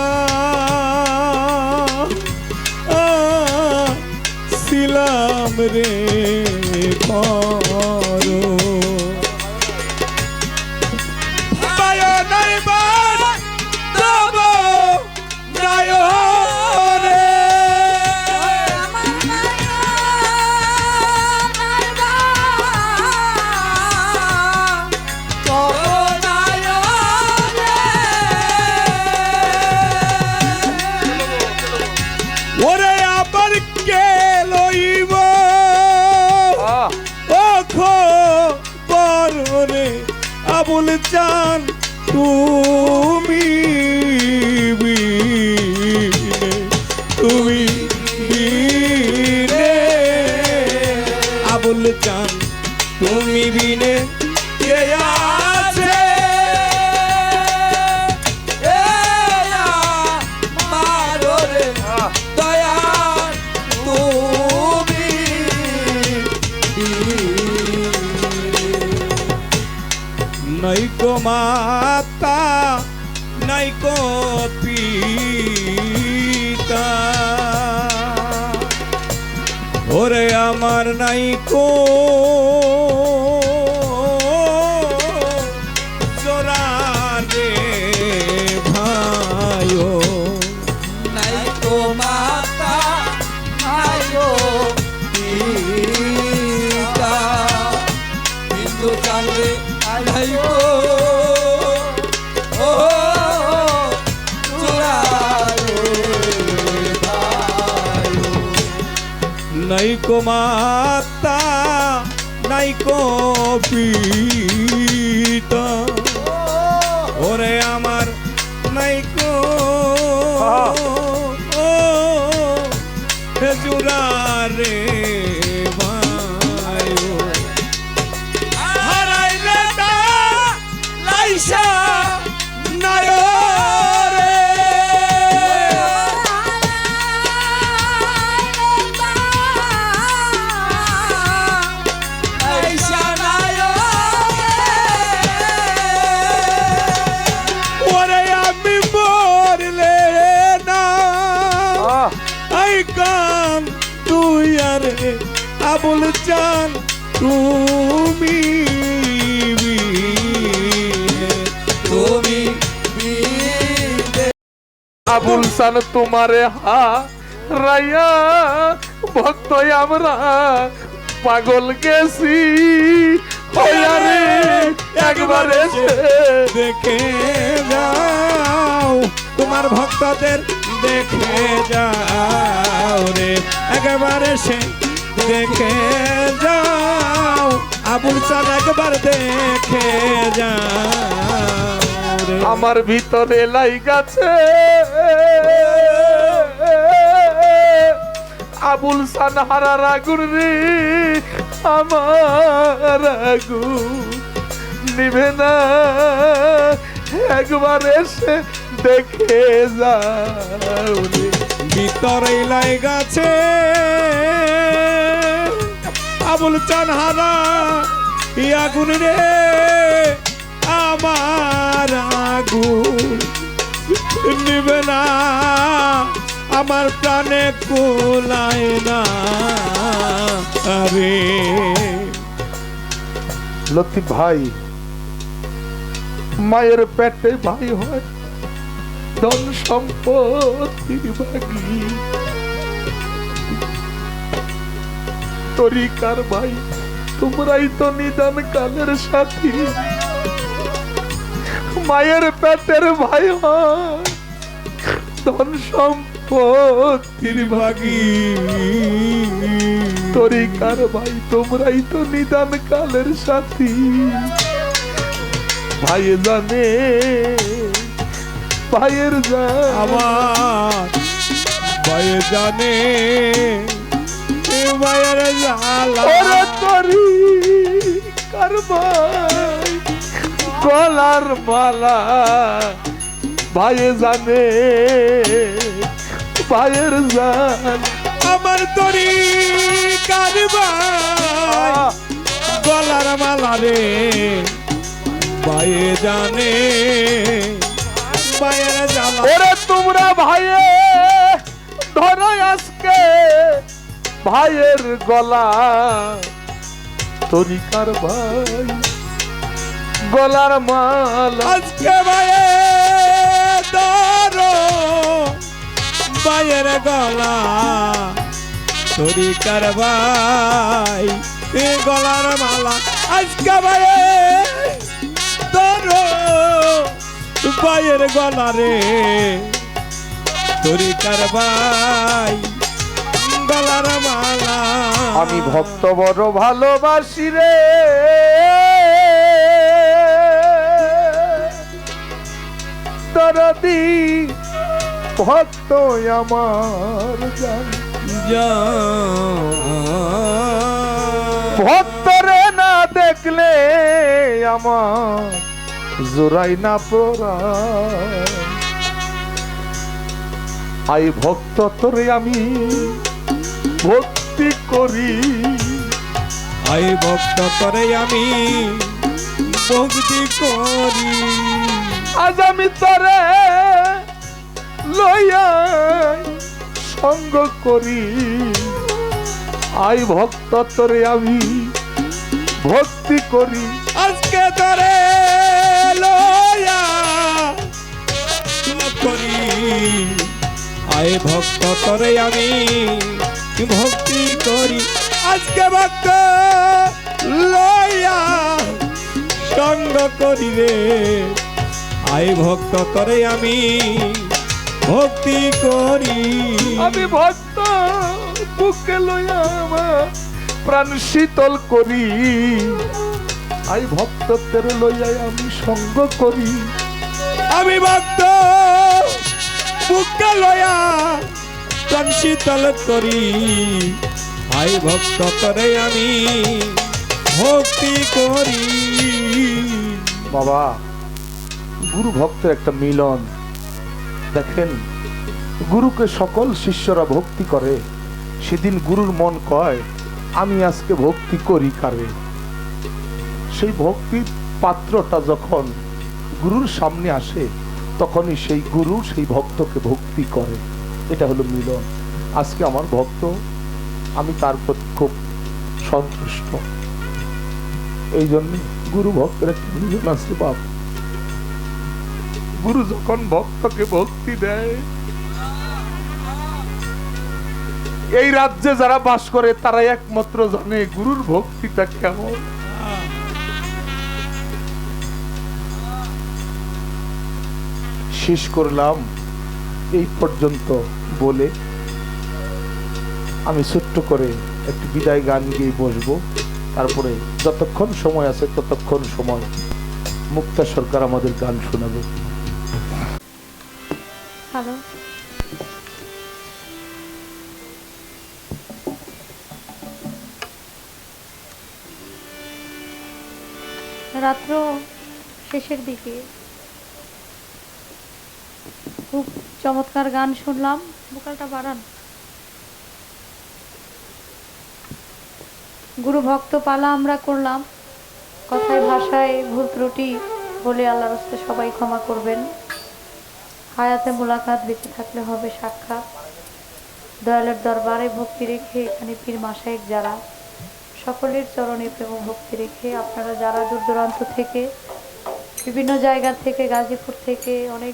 ছিলাম রে ঘর ওরে আবার কে লইব ও খবরে আবুল চান তুমি তুমি বিনে আবুল চান তুমি বিনে কে আছে নাইকো মাতা নাইকো পিতা ওরে আমার নাইকো জোরা রে ভাইও নাইকো মাতা নাইকো পিতা হিন্দু চাঁদে নাইকো ও চুরারে ভাইও নাইকো মাতা নাইকো পিতা ওরে আমার নাইকো জুরা রে ভাইও হারাইলে তা লাইসা নায়রে ওরে আমি মরলে না আবুল চান তুমি তুমি বিনে আবুল সান তোমারে হা রাইয়া ভক্ত আমরা পাগল গেছি হইয়ারে একবার এসে দেখে যাও তোমার ভক্তদের দেখে যাও রে একেবারে সে দেখে যাও আবুল চান একবার দেখে যাও রে আমার ভিতরে লাইগাছে আবুল সান হারার আগুন রে আমার আগুন নিভে না একবার এসে দেখে যাও রে ভিতরে লাইগাছে আবুল চান হারা ই আগুন রে আমার আগুন নিবে না আমার প্রাণে কুলায় না আরে লতিফ ভাই মায়ের পেটে ভাই হয় ধন সম্পত্তির ভাগী তরিকার ভাই তোমরাই তো নিদান কালের সাথী মায়ের পেটের ভাই হয় ধন সম্পত্তির ভাগী তরিকার ভাই তোমরাই তো নিদান কালের সাথী ভাই জানে ভাইয়ের আমার ভাই জানে মায়ের জ্বালা ওরে তরি কার ভাই গলার মালা ভাই জানে ভাইয়ের জান আমার তরি কারবাই গলার মালা রে ভাইয়ে জানে ভাইয়ের জ্বালা ওরে তোমরা ভাইয়ে ধরো আজকে ভাইয়ের গলা তরিকার ভাই গলার মালা আজকে ভাইয়ে ধরো ভাইয়ের গলা তরি কারবাই গলার মালা আজকে ভাইয়ে ধরো ভাইয়ের গলা রে তরি কারবাই গলার মালা আমি ভক্ত বড় ভালোবাসি রে দরদি ভক্ত আমার জান ভক্তরে না দেখলে আমার জোরাই না পড়ায় আই ভক্ত তোরে আমি ভক্তি করি আই ভক্ত করে আমি ভক্তি করি আজ আমি তোরে লইয়া সঙ্গ করি আই ভক্ত তোরে আমি ভক্তি করি আজকে ধরে লয়া করি আই ভক্ত করে আমি ভক্তি করি আজকে ভক্ত লয়া সঙ্গ করি রে আই ভক্ত করে আমি ভক্তি করি আমি ভক্ত বুকে লইয়া আমার প্রাণ শীতল করি আই ভক্ত তোরে লইয়া আমি সঙ্গ করি আমি ভক্ত বুকে লয়া প্রাণ শীতল করি আই ভক্ত করে আমি ভক্তি করি বাবা গুরু ভক্তের একটা মিলন দেখেন গুরুকে সকল শিষ্যরা ভক্তি করে সেদিন গুরুর মন কয় আমি আজকে ভক্তি করি কারে সেই ভক্তির পাত্রটা যখন গুরুর সামনে আসে তখনই সেই গুরু সেই ভক্তকে ভক্তি করে এটা হলো মিলন আজকে আমার ভক্ত আমি তার প্রতি খুব সন্তুষ্ট। এই জন্য গুরু ভক্তের একটা দুজন আছে বাপ, গুরু যখন ভক্তকে ভক্তি দেয়, এই রাজ্যে যারা বাস করে তারা একমাত্র জানে গুরুর ভক্তিটা কেমন। শেষ করলাম এই পর্যন্ত বলে আমি ছোট্ট করে একটি বিদায় গান গিয়ে বসবো। তারপরে যতক্ষণ সময় আছে ততক্ষণ সময় মুক্তা সরকার আমাদের গান শোনাবে। হ্যালো, রাত্র শেষের দিকে খুব চমৎকার গান শুনলাম। ভোকালটা বাড়ান। গুরু ভক্ত পালা আমরা করলাম, কথায় ভাষায় ভুল ত্রুটি বলে আল্লাহর রাস্তায় সবাই ক্ষমা করবেন। হায়াতে মোলাকাত, বেঁচে থাকলে হবে সাক্ষাৎ। দয়ালের দরবারে ভক্তি রেখে এখানে পীর মাশায়েখ যারা, সকলের চরণে প্রেম ভক্তি রেখে আপনারা যারা দূর দূরান্ত থেকে, বিভিন্ন জায়গা থেকে, গাজীপুর থেকে, অনেক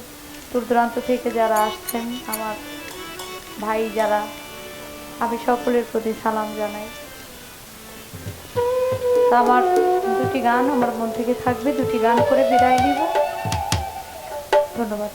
দূর দূরান্ত থেকে যারা আসছেন, আমার ভাই যারা, আমি সকলের প্রতি সালাম জানাই। আমার দুটি গান আমার মন থেকে থাকবে, দুটি গান করে বিদায় নিব। ধন্যবাদ।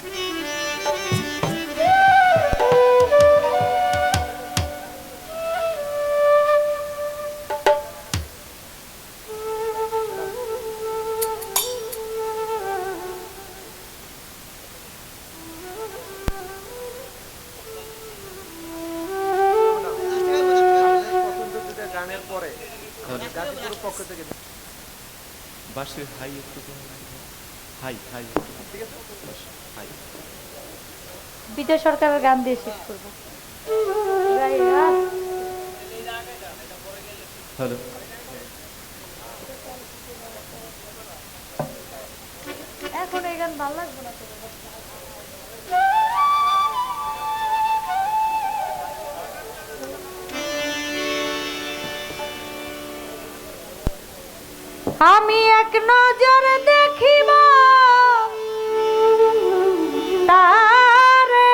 বাসের হাই একটু হাই হাই ঠিক আছে হাই। বিজয় সরকারের গান দিয়ে শেষ করবো। হ্যালো, এখন এই গান ভালো লাগবে না। আমি এক নজরে দেখিব তারে,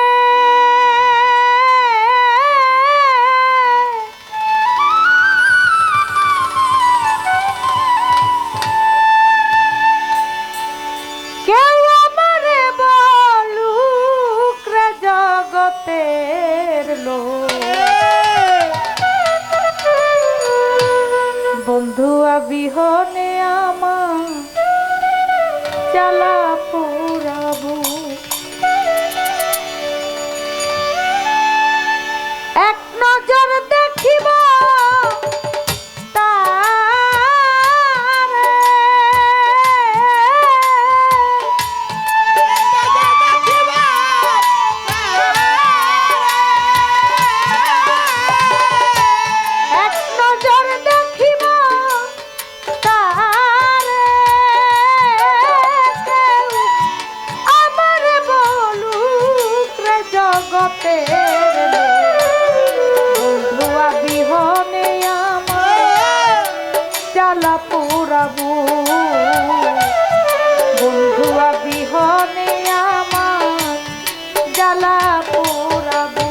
কেউ আমারে বলুক রে জগতের লোক, বন্ধু বিহনে আমার জ্বালা পুরাবো। এক নজর দেখিব তারে, এক নজর দেখিব তারে, কেউ আমার বলুক রে জগতের বন্ধু বিহনে আমার জ্বালা পুরাবো, বন্ধু বিহনে আমার জ্বালা পুরাবো।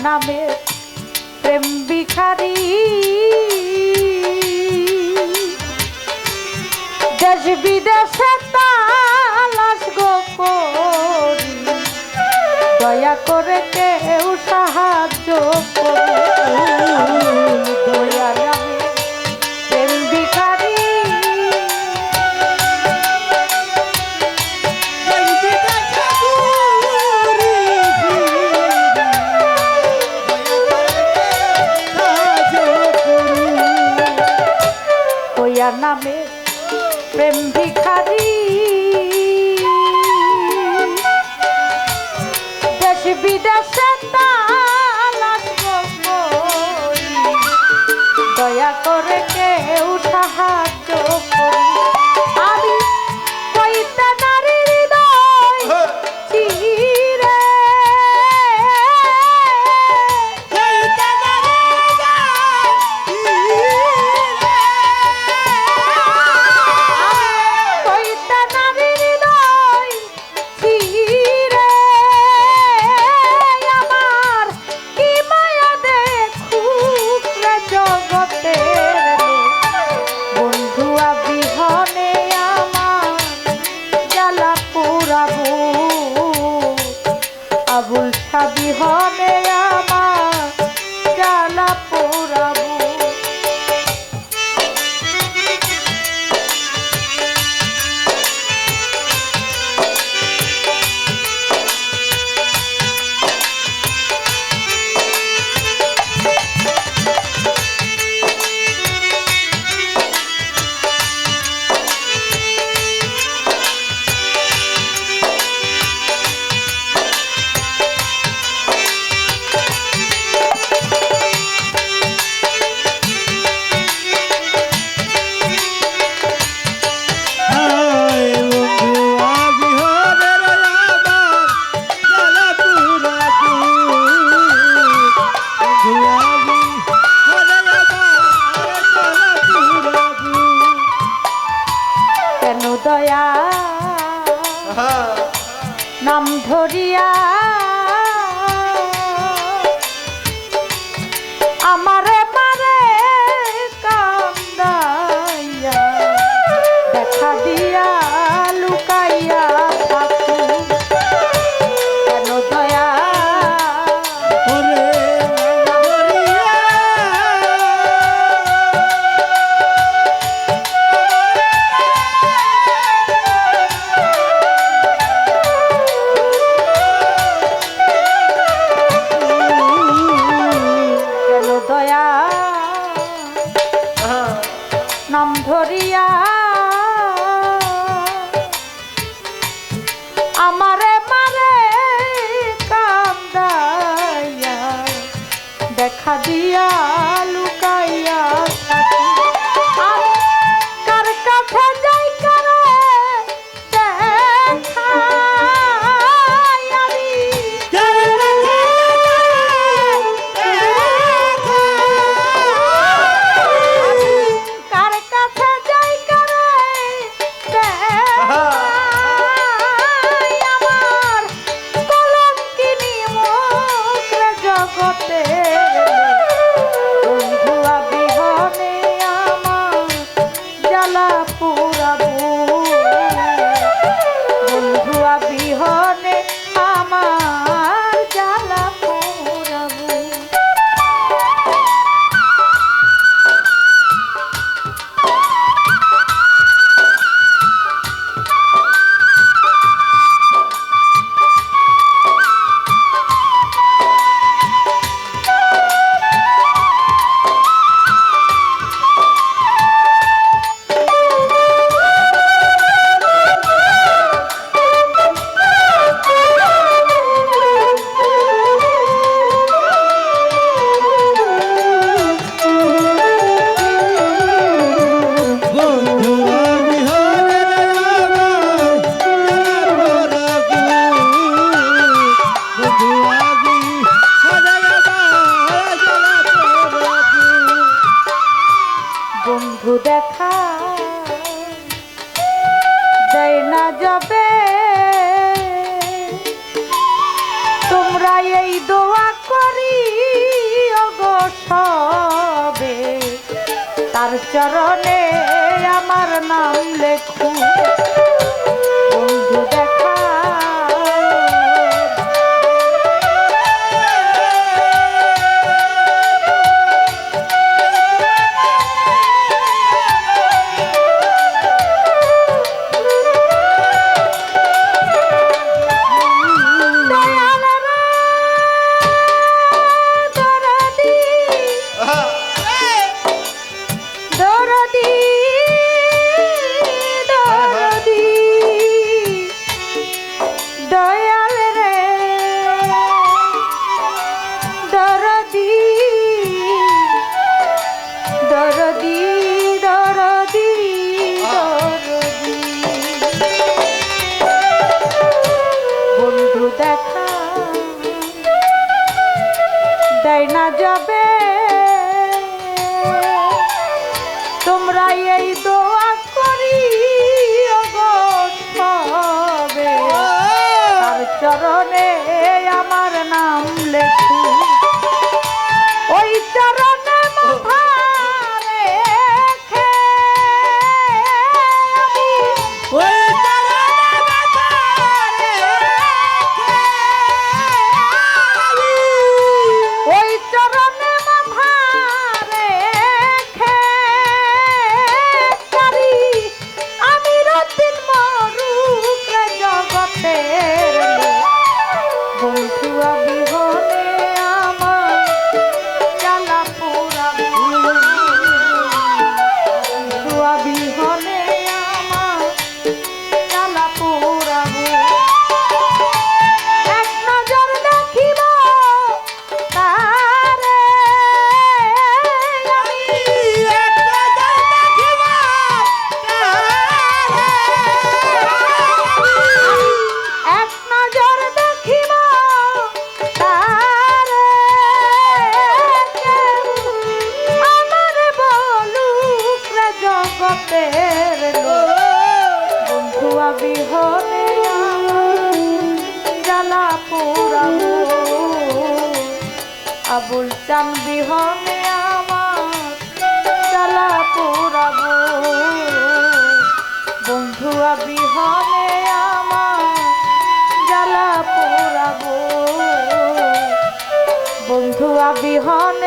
নামে প্রেম ভিখারি দেশ বিদেশে তালাশ গো করি, দয়া করে কেউ সাহায্য করুন। দয়া নামে প্রেম ভিখারি দেশ বিদেশে করে কেউ সাহায্য করি আমি কইতা নারীর হৃদয় চিরে কইতা নারীর হৃদয় চিরে আমার কি মায়া দেখুক রে জগতের বন্ধুয়া বিহনে আমার জ্বালা পুরাবো আবুল শাহ বিহনে আমার জ্বালা পুরাবো কেন দয়া নাম ধরিয়া আমারে মারে কান্দাইয়া দেখা দিয়া লুকাইয়া থাকু কেন দয়া কেন দয়া নাম ধরিয়া আমারে মারে কান্দাইয়া দেখা দিয়া লুকাইয়া থাকি আমি কার কাছে যাই কারে দেখাই আমি কার কাছে যাই কারে দেখাই আমার কলঙ্কিনী মুখ রে জগতের বন্ধুয়া বিহনে আমার জ্বালা পুরাবো বন্ধুয়া বিহনে আমার জ্বালা পুরাবো বন্ধু দেখা দেয় না যাবে তোমরা এই দোয়া করি ওগো সবে তার চরণে আমার নাম লেখু বন্ধু দেখা দরদি জগতের বন্ধুয়া বিহনে আমার জ্বালা পোড়াবো আবুল চান বিহনে আমার জ্বালা পোড়াবো বন্ধুয়া বিহনে আমার জ্বালা পোড়াবো বন্ধুয়া বিহনে